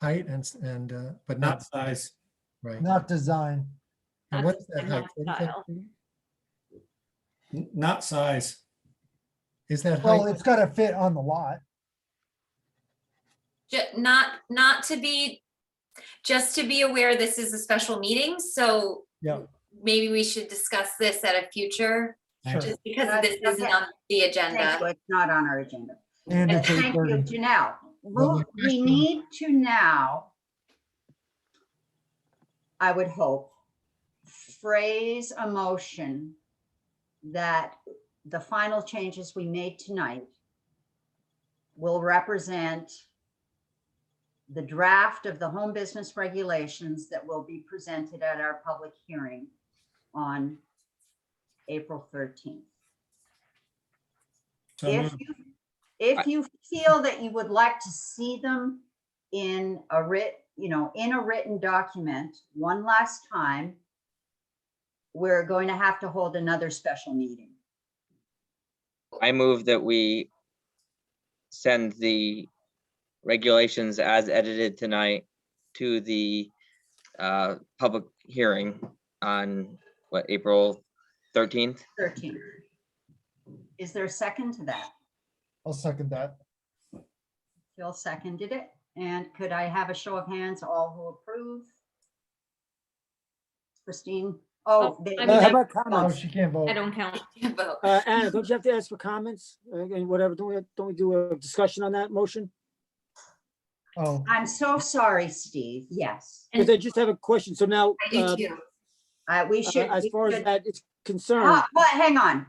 [SPEAKER 3] Height and but
[SPEAKER 7] not
[SPEAKER 3] not,
[SPEAKER 7] size.
[SPEAKER 3] right.
[SPEAKER 5] not design.
[SPEAKER 3] And
[SPEAKER 8] Not
[SPEAKER 3] what's that
[SPEAKER 8] design,
[SPEAKER 3] height?
[SPEAKER 8] not
[SPEAKER 3] 45
[SPEAKER 8] style.
[SPEAKER 3] feet?
[SPEAKER 7] Not size.
[SPEAKER 3] Is that
[SPEAKER 5] Well,
[SPEAKER 3] height?
[SPEAKER 5] it's got to fit on the lot.
[SPEAKER 6] Not to be, just to be aware, this is a special meeting, so
[SPEAKER 5] Yeah.
[SPEAKER 6] maybe we should discuss this at a future,
[SPEAKER 5] Sure.
[SPEAKER 6] just because
[SPEAKER 2] That's
[SPEAKER 6] this isn't
[SPEAKER 2] okay.
[SPEAKER 6] on the
[SPEAKER 2] Thank you.
[SPEAKER 6] agenda.
[SPEAKER 2] It's not on our agenda.
[SPEAKER 5] And
[SPEAKER 2] And
[SPEAKER 5] it's
[SPEAKER 2] thank you,
[SPEAKER 5] 8:30.
[SPEAKER 2] Janelle.
[SPEAKER 3] Well, my
[SPEAKER 2] We
[SPEAKER 3] question-
[SPEAKER 2] need to now, I would hope, phrase a motion that the final changes we made tonight will represent the draft of the home business regulations that will be presented at our public hearing on April 13th.
[SPEAKER 7] So moved.
[SPEAKER 2] If you feel that you would like to see them in a written document one last time, we're going to have to hold another special meeting.
[SPEAKER 4] I move that we send the regulations as edited tonight to the public hearing on April 13th.
[SPEAKER 2] 13th. Is there a second to that?
[SPEAKER 5] I'll second that.
[SPEAKER 2] Phil seconded it. And could I have a show of hands, all who approve? Christine, Oh,
[SPEAKER 8] I
[SPEAKER 9] How
[SPEAKER 8] mean,
[SPEAKER 9] about
[SPEAKER 5] Oh,
[SPEAKER 9] comments?
[SPEAKER 5] she can't vote.
[SPEAKER 8] I don't count.
[SPEAKER 6] Can't vote.
[SPEAKER 9] Anna, don't you have to ask for comments? And whatever, don't we do a discussion on that motion?
[SPEAKER 5] Oh,
[SPEAKER 2] I'm so sorry, Steve. Yes.
[SPEAKER 9] Because I just have a question. So now,
[SPEAKER 6] I do too.
[SPEAKER 2] We should.
[SPEAKER 9] as
[SPEAKER 2] we
[SPEAKER 9] far as
[SPEAKER 2] should-
[SPEAKER 9] that is concerned,
[SPEAKER 2] But hang on.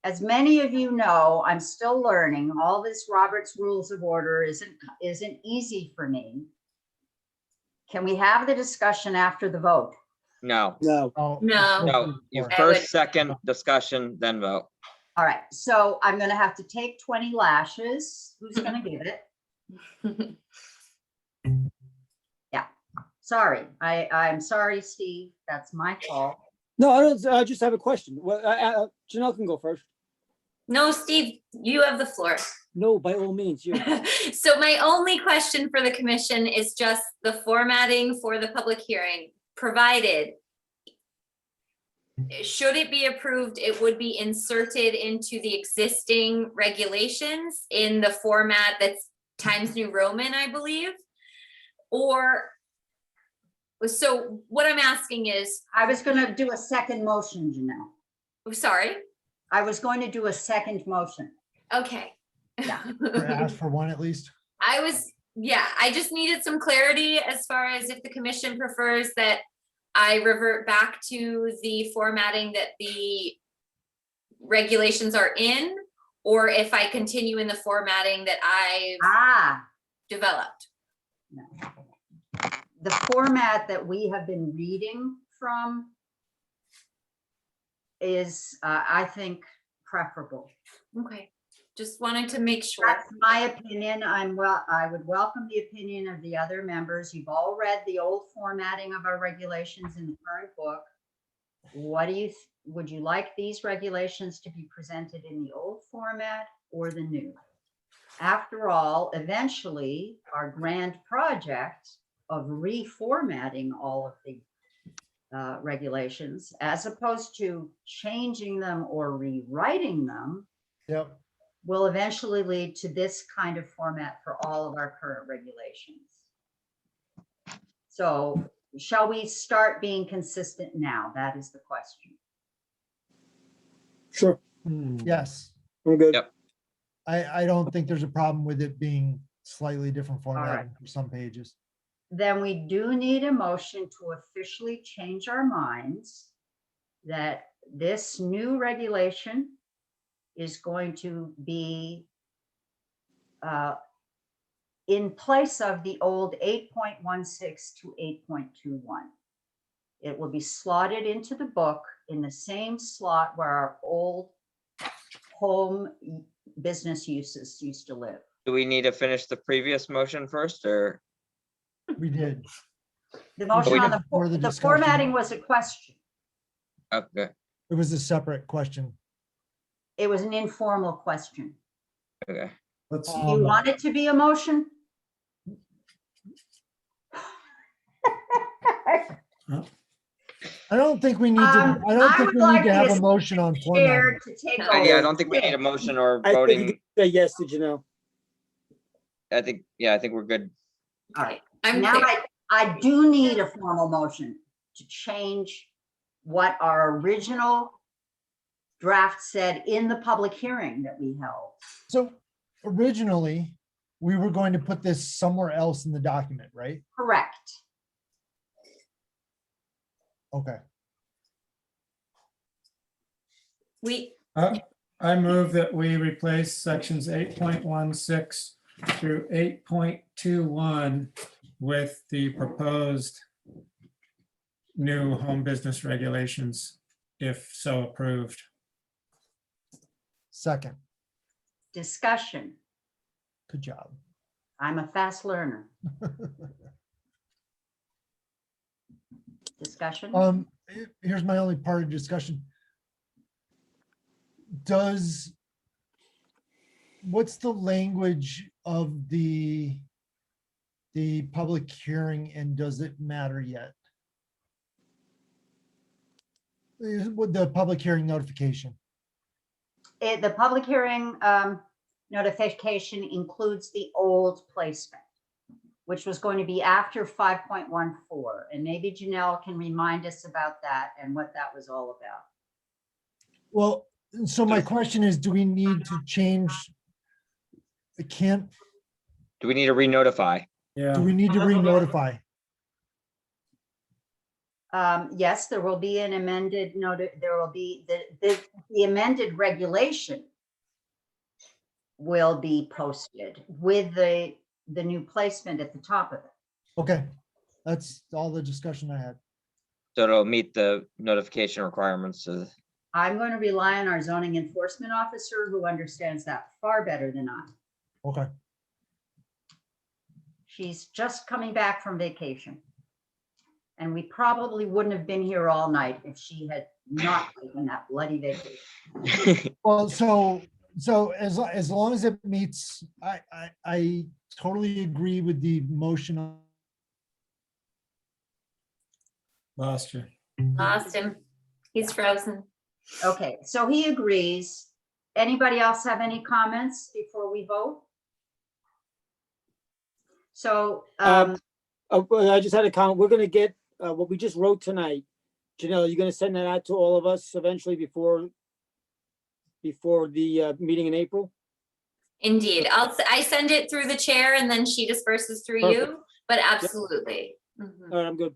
[SPEAKER 2] As many of you know, I'm still learning. All this Robert's Rules of Order isn't easy for me. Can we have the discussion after the vote?
[SPEAKER 4] No,
[SPEAKER 9] no.
[SPEAKER 5] oh.
[SPEAKER 6] No.
[SPEAKER 4] no, you
[SPEAKER 6] I
[SPEAKER 4] first,
[SPEAKER 6] would-
[SPEAKER 4] second discussion, then vote.
[SPEAKER 2] All right, so I'm gonna have to take 20 lashes. Who's gonna give it? Yeah, sorry. I'm sorry, Steve. That's my fault.
[SPEAKER 9] No, I don't, I just have a question. Well, Janelle can go first.
[SPEAKER 6] No, Steve, you have the floor.
[SPEAKER 9] No, by all means, you.
[SPEAKER 6] So my only question for the commission is just the formatting for the public hearing, provided. Should it be approved, it would be inserted into the existing regulations in the format that's Times New Roman, I believe. Or, so what I'm asking is,
[SPEAKER 2] I was gonna do a second motion, Janelle.
[SPEAKER 6] oh, sorry,
[SPEAKER 2] I was going to do a second motion.
[SPEAKER 6] okay.
[SPEAKER 5] Or ask for one at least.
[SPEAKER 6] Yeah, I just needed some clarity as far as if the commission prefers that I revert back to the formatting that the regulations are in, or if I continue in the formatting that I've
[SPEAKER 2] Ah,
[SPEAKER 6] developed.
[SPEAKER 2] no. The format that we have been reading from is, I think, preferable.
[SPEAKER 6] Okay, just wanted to make sure.
[SPEAKER 2] That's my opinion. I would welcome the opinion of the other members. You've all read the old formatting of our regulations in the current book. What do you, would you like these regulations to be presented in the old format or the new? After all, eventually, our grand project of reformatting all of the regulations, as opposed to changing them or rewriting them,
[SPEAKER 5] Yep.
[SPEAKER 2] will eventually lead to this kind of format for all of our current regulations. So shall we start being consistent now? That is the question.
[SPEAKER 9] Sure,
[SPEAKER 5] Yes.
[SPEAKER 9] I'm good.
[SPEAKER 4] Yep.
[SPEAKER 5] I don't think there's a problem with it being slightly different
[SPEAKER 2] right.
[SPEAKER 5] formatting for some pages.
[SPEAKER 2] Then we do need a motion to officially change our minds that this new regulation is going to be in place of the old 8.16 to 8.21. It will be slotted into the book in the same slot where our old home business uses used to live.
[SPEAKER 4] Do we need to finish the previous motion first, or?
[SPEAKER 5] We did.
[SPEAKER 2] The motion on
[SPEAKER 5] For the
[SPEAKER 2] the
[SPEAKER 5] discussion.
[SPEAKER 2] formatting was a question.
[SPEAKER 4] Okay,
[SPEAKER 5] It was a separate question.
[SPEAKER 2] It was an informal question.
[SPEAKER 4] okay.
[SPEAKER 7] Let's,
[SPEAKER 2] Do you want it to be a motion?
[SPEAKER 5] I don't think we need to, I don't
[SPEAKER 2] I
[SPEAKER 5] think
[SPEAKER 2] would
[SPEAKER 5] we
[SPEAKER 2] like
[SPEAKER 5] need to have
[SPEAKER 2] this
[SPEAKER 5] a motion on
[SPEAKER 2] Chair
[SPEAKER 5] formatting.
[SPEAKER 2] to take
[SPEAKER 6] Yeah,
[SPEAKER 4] Yeah, I
[SPEAKER 2] over.
[SPEAKER 4] don't think we need a motion or
[SPEAKER 9] I think you
[SPEAKER 4] voting.
[SPEAKER 9] can say yes to Janelle.
[SPEAKER 4] I think we're good.
[SPEAKER 2] All right.
[SPEAKER 6] I'm
[SPEAKER 2] Now
[SPEAKER 6] clear.
[SPEAKER 2] I do need a formal motion to change what our original draft said in the public hearing that we held.
[SPEAKER 5] So originally, we were going to put this somewhere else in the document, right?
[SPEAKER 2] Correct.
[SPEAKER 5] Okay.
[SPEAKER 7] I move that we replace sections 8.16 through 8.21 with the proposed new home business regulations, if so approved.
[SPEAKER 5] Second,
[SPEAKER 2] Discussion.
[SPEAKER 5] good job.
[SPEAKER 2] I'm a fast learner. Discussion.
[SPEAKER 5] Here's my only part of discussion. What's the language of the public hearing, and does it matter yet? With the public hearing notification?
[SPEAKER 2] The public hearing notification includes the old placement. which was going to be after 5.14. And maybe Janelle can remind us about that and what that was all about.
[SPEAKER 5] Well, so my question is, do we need to change? I can't,
[SPEAKER 4] Do we need to re-notify?
[SPEAKER 7] Yeah.
[SPEAKER 5] do we need to re-notify?
[SPEAKER 2] Yes, there will be an amended note. There will be the amended regulation will be posted with the new placement at the top of it.
[SPEAKER 5] Okay, that's all the discussion I had.
[SPEAKER 4] So it'll meet the notification requirements of,
[SPEAKER 2] I'm going to rely on our zoning enforcement officer who understands that far better than I.
[SPEAKER 5] Okay,
[SPEAKER 2] She's just coming back from vacation. And we probably wouldn't have been here all night if she had not taken that bloody vacation.
[SPEAKER 5] well, so as long as it meets, I totally agree with the motion.
[SPEAKER 7] Lost you.
[SPEAKER 6] Lost him. He's frozen.
[SPEAKER 2] Okay, so he agrees. Anybody else have any comments before we vote? So,
[SPEAKER 9] Oh, well, I just had a comment. We're gonna get what we just wrote tonight. Janelle, you're gonna send that out to all of us eventually before the meeting in April?
[SPEAKER 6] Indeed. I send it through the chair and then she disperses through you, but absolutely.
[SPEAKER 9] All right, I'm good.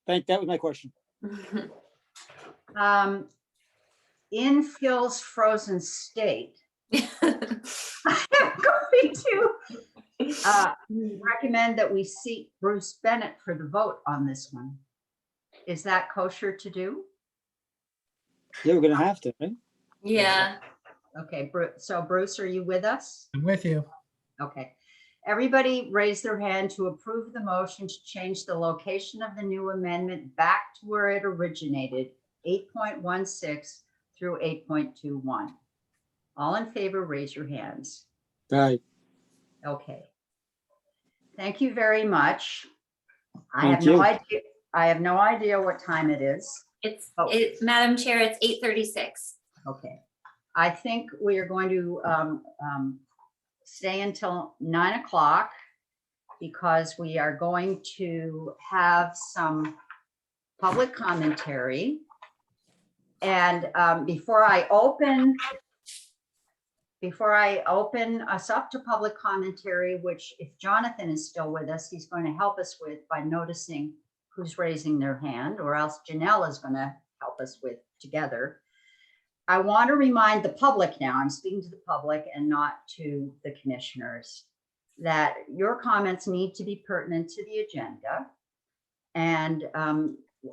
[SPEAKER 9] That was my question.
[SPEAKER 2] in Phil's frozen state, I'm going to recommend that we seat Bruce Bennett for the vote on this one. Is that kosher to do?
[SPEAKER 9] Yeah, we're gonna have to, right?
[SPEAKER 6] Yeah.
[SPEAKER 2] Okay, so Bruce, are you with us?
[SPEAKER 3] I'm with you.
[SPEAKER 2] Okay. Everybody raise their hand to approve the motion to change the location of the new amendment back to where it originated, 8.16 through 8.21. All in favor, raise your hands.
[SPEAKER 9] All right.
[SPEAKER 2] Okay. Thank you very much. I
[SPEAKER 9] Thank
[SPEAKER 2] have no
[SPEAKER 9] you.
[SPEAKER 2] idea. I have no idea what time it is.
[SPEAKER 6] Madam Chair, it's 8:36.
[SPEAKER 2] Okay. I think we are going to stay until 9 o'clock because we are going to have some public commentary. And before I open us up to public commentary, which if Jonathan is still with us, he's going to help us with by noticing who's raising their hand, or else Janelle is going to help us with together. I want to remind the public now, I'm speaking to the public and not to the commissioners, that your comments need to be pertinent to the agenda. And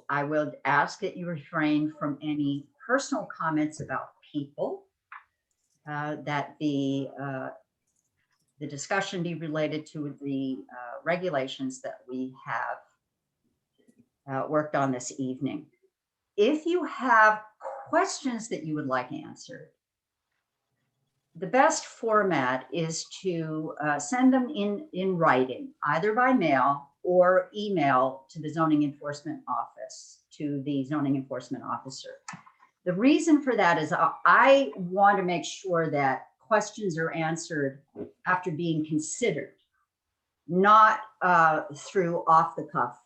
[SPEAKER 2] I would ask that you refrain from any personal comments about people, that the discussion be related to the regulations that we have worked on this evening. If you have questions that you would like answered, the best format is to send them in writing, either by mail or email to the zoning enforcement office, to the zoning enforcement officer. The reason for that is I want to make sure that questions are answered after being considered, not through off-the-cuff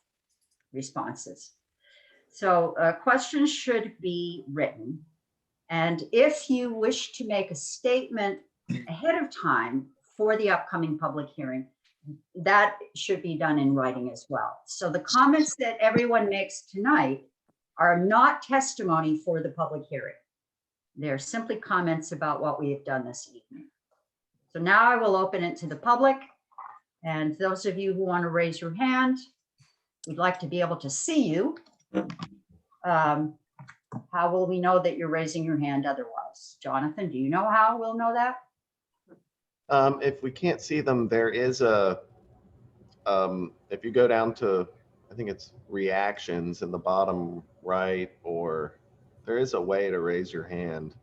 [SPEAKER 2] responses. So questions should be written. And if you wish to make a statement ahead of time for the upcoming public hearing, that should be done in writing as well. So the comments that everyone makes tonight are not testimony for the public hearing. They're simply comments about what we have done this evening. So now I will open it to the public. And those of you who want to raise your hand, we'd like to be able to see you. How will we know that you're raising your hand otherwise? Jonathan, do you know how we'll know that?
[SPEAKER 1] If we can't see them, there is a, if you go down to, I think it's reactions in the bottom right, or there is a way to raise your hand.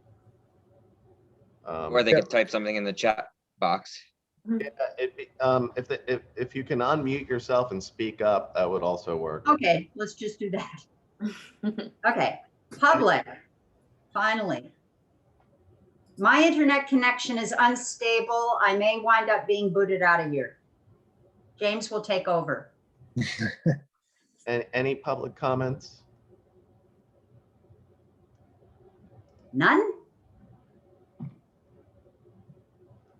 [SPEAKER 4] or they could type something in the chat box.
[SPEAKER 1] If you can unmute yourself and speak up, that would also work.
[SPEAKER 2] Okay, let's just do that. Okay, public, finally. My internet connection is unstable. I may wind up being booted out of here. James will take over.
[SPEAKER 1] Any public comments?
[SPEAKER 2] None?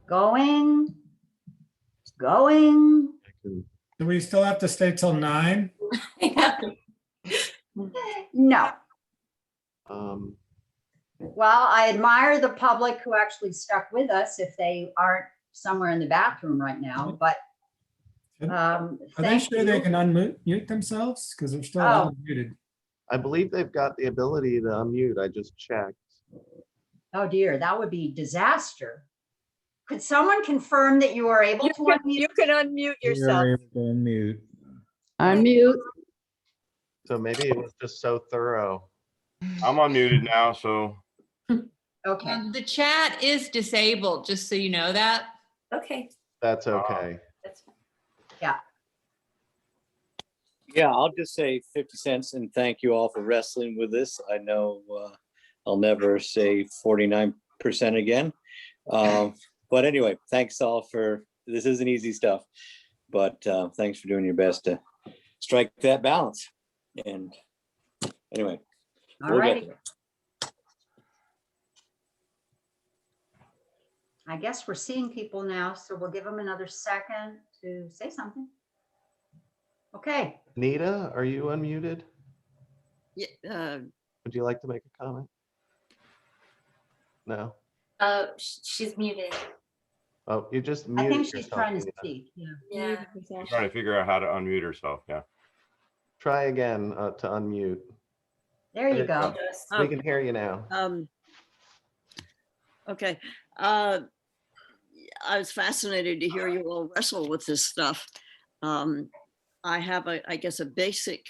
[SPEAKER 2] Going?
[SPEAKER 1] I can-
[SPEAKER 7] Do we still have to stay till 9?
[SPEAKER 2] No.
[SPEAKER 1] Um,
[SPEAKER 2] Well, I admire the public who actually stuck with us if they aren't somewhere in the bathroom right now, but
[SPEAKER 7] Are they
[SPEAKER 2] thank
[SPEAKER 7] sure they
[SPEAKER 2] you.
[SPEAKER 7] can unmute themselves? Because they're still
[SPEAKER 2] Oh.
[SPEAKER 7] unmuted.
[SPEAKER 1] I believe they've got the ability to unmute. I just checked.
[SPEAKER 2] Oh dear, that would be disaster. Could someone confirm that you are able to unmute?
[SPEAKER 10] You can unmute yourself.
[SPEAKER 11] You're able to unmute.
[SPEAKER 10] Unmute.
[SPEAKER 1] So maybe it was just so thorough.
[SPEAKER 12] I'm unmuted now, so
[SPEAKER 2] Okay,
[SPEAKER 13] The chat is disabled, just so you know that.
[SPEAKER 6] Okay.
[SPEAKER 1] That's okay.
[SPEAKER 6] That's fine.
[SPEAKER 11] Yeah, I'll just say 50 cents and thank you all for wrestling with this. I know I'll never say 49% again. But anyway, thanks all for, this isn't easy stuff, but thanks for doing your best to strike that balance. And anyway,
[SPEAKER 2] all
[SPEAKER 11] we'll get
[SPEAKER 2] righty.
[SPEAKER 11] there.
[SPEAKER 2] I guess we're seeing people now, so we'll give them another second to say something. Okay,
[SPEAKER 1] Nita, are you unmuted?
[SPEAKER 10] Yeah,
[SPEAKER 1] Would you like to make a comment? No?
[SPEAKER 6] She's muted.
[SPEAKER 1] Oh, you just
[SPEAKER 2] I
[SPEAKER 1] muted
[SPEAKER 2] think she's
[SPEAKER 1] yourself,
[SPEAKER 2] trying to
[SPEAKER 1] Nita.
[SPEAKER 2] speak. Yeah.
[SPEAKER 6] Yeah.
[SPEAKER 12] I'm trying to figure out how to unmute herself. Yeah.
[SPEAKER 1] Try again to unmute.
[SPEAKER 2] There you go.
[SPEAKER 1] We can hear you now.
[SPEAKER 10] okay. I was fascinated to hear you all wrestle with this stuff. I have I guess a basic,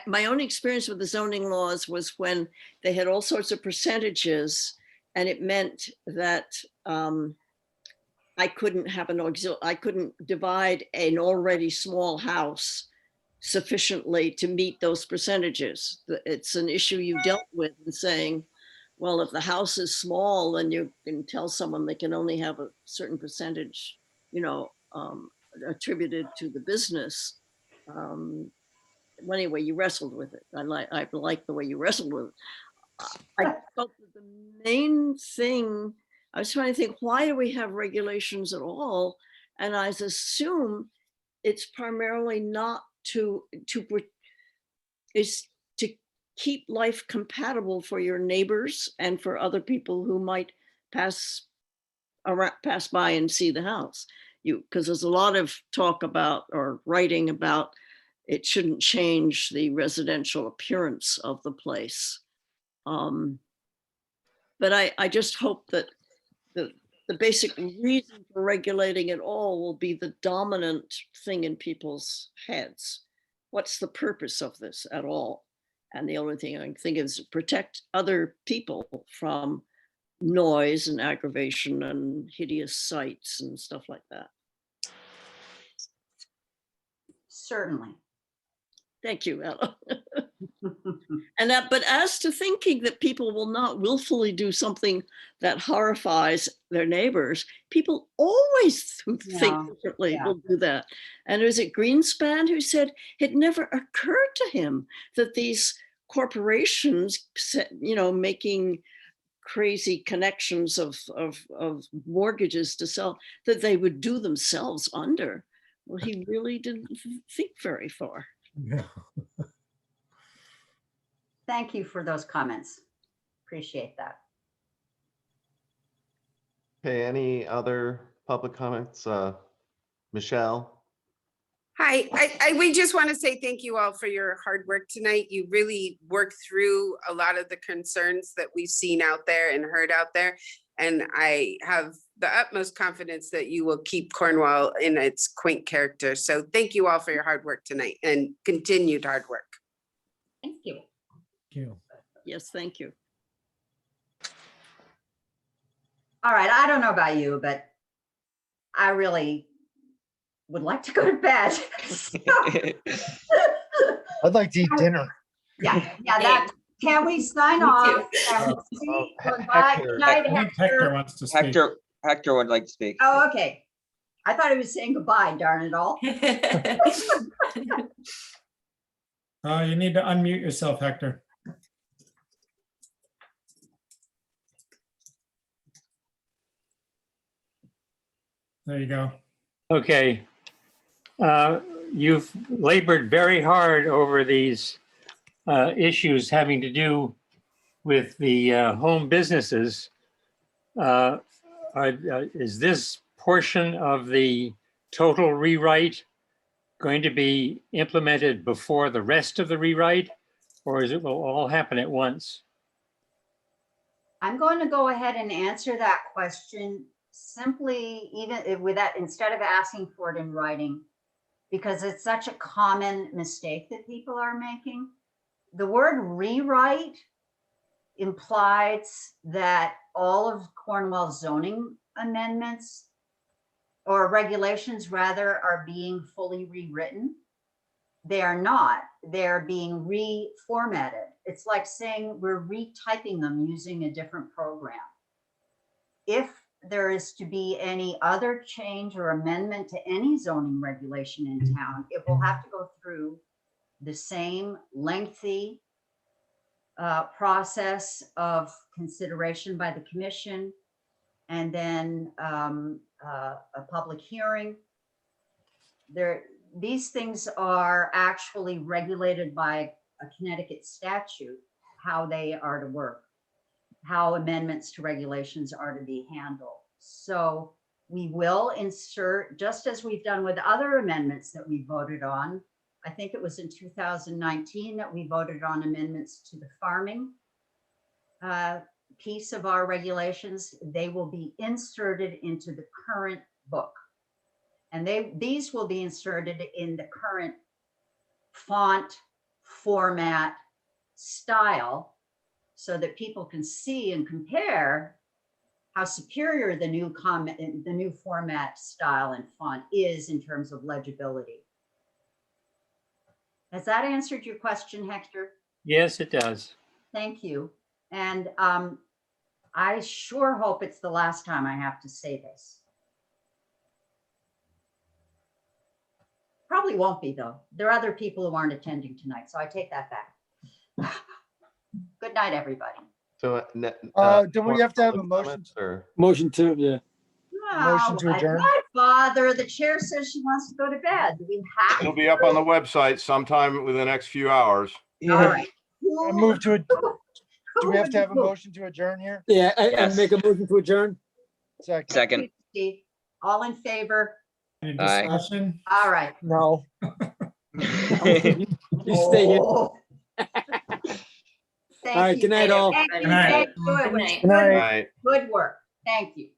[SPEAKER 10] my own experience with the zoning laws was when they had all sorts of percentages, and it meant that I couldn't have I couldn't divide an already small house sufficiently to meet those percentages. It's an issue you dealt with in saying, well, if the house is small, then you can tell someone they can only have a certain percentage, attributed to the business. Anyway, you wrestled with it. I like the way you wrestled with it. I felt that the main thing, I was trying to think, why do we have regulations at all? And I assume it's primarily not to keep life compatible for your neighbors and for other people who might pass by and see the house. Because there's a lot of talk about or writing about it shouldn't change the residential appearance of the place. But I just hope that the basic reason for regulating it all will be the dominant thing in people's heads. What's the purpose of this at all? And the only thing I can think of is to protect other people from noise and aggravation and hideous sights and stuff like that.
[SPEAKER 2] Certainly.
[SPEAKER 10] Thank you, Ella. But as to thinking that people will not willfully do something that horrifies their neighbors, people always who think differently will do that. And was it Greenspan who said it never occurred to him that these corporations, making crazy connections of mortgages to sell, that they would do themselves under. Well, he really didn't think very far.
[SPEAKER 3] Yeah.
[SPEAKER 2] Thank you for those comments. Appreciate that.
[SPEAKER 1] Okay, any other public comments? Michelle?
[SPEAKER 14] Hi, we just want to say thank you all for your hard work tonight. You really worked through a lot of the concerns that we've seen out there and heard out there. And I have the utmost confidence that you will keep Cornwall in its quaint character. So thank you all for your hard work tonight and continued hard work.
[SPEAKER 2] Thank you.
[SPEAKER 3] Thank you.
[SPEAKER 10] Yes, thank you.
[SPEAKER 2] All right, I don't know about you, but I really would like to go to bed.
[SPEAKER 5] I'd like to eat dinner.
[SPEAKER 2] Yeah, can we sign off? And see, goodbye. Good night,
[SPEAKER 7] I think Hector wants to speak.
[SPEAKER 4] Hector would like to speak.
[SPEAKER 2] Oh, okay. I thought he was saying goodbye, darn it all.
[SPEAKER 7] You need to unmute yourself, Hector. There you go.
[SPEAKER 15] Okay. You've labored very hard over these issues having to do with the home businesses. Is this portion of the total rewrite going to be implemented before the rest of the rewrite, or is it will all happen at once?
[SPEAKER 2] I'm going to go ahead and answer that question simply, even with that, instead of asking for it in writing, because it's such a common mistake that people are making. The word rewrite implies that all of Cornwall zoning amendments or regulations rather are being fully rewritten. They are not. They're being reformatted. It's like saying we're retyping them using a different program. If there is to be any other change or amendment to any zoning regulation in town, it will have to go through the same lengthy process of consideration by the commission, and then a public hearing. These things are actually regulated by a Connecticut statute, how they are to work, how amendments to regulations are to be handled. So we will insert, just as we've done with other amendments that we voted on. I think it was in 2019 that we voted on amendments to the farming piece of our regulations. They will be inserted into the current book. And these will be inserted in the current font, format, style, so that people can see and compare how superior the new format, style, and font is in terms of legibility. Has that answered your question, Hector?
[SPEAKER 15] Yes, it does.
[SPEAKER 2] Thank you. And I sure hope it's the last time I have to say this. Probably won't be, though. There are other people who aren't attending tonight, so I take that back. Good night, everybody.
[SPEAKER 1] So,
[SPEAKER 5] Do we have to have a motion?
[SPEAKER 1] Or
[SPEAKER 9] Motion to, yeah.
[SPEAKER 5] Motion to adjourn?
[SPEAKER 2] My father, the chair says she wants to go to bed. Do we have?
[SPEAKER 12] It'll be up on the website sometime within the next few hours.
[SPEAKER 2] All right.
[SPEAKER 5] I move to it. Do we have to have a motion to adjourn here?
[SPEAKER 9] Yeah, I
[SPEAKER 4] Yes.
[SPEAKER 9] make a motion to adjourn.
[SPEAKER 5] Second.
[SPEAKER 4] Second.
[SPEAKER 2] Steve, all in favor?
[SPEAKER 7] Any
[SPEAKER 4] Aye.
[SPEAKER 7] discussion?
[SPEAKER 2] All right.
[SPEAKER 5] No.
[SPEAKER 9] You stay here. All
[SPEAKER 2] Thank
[SPEAKER 9] right,
[SPEAKER 2] you.
[SPEAKER 9] good night, all.
[SPEAKER 2] Thank you.
[SPEAKER 7] Good night.
[SPEAKER 2] Thank you. It
[SPEAKER 6] Good
[SPEAKER 2] was
[SPEAKER 6] night.
[SPEAKER 5] Good night.
[SPEAKER 12] Right.
[SPEAKER 2] Good work. Thank you.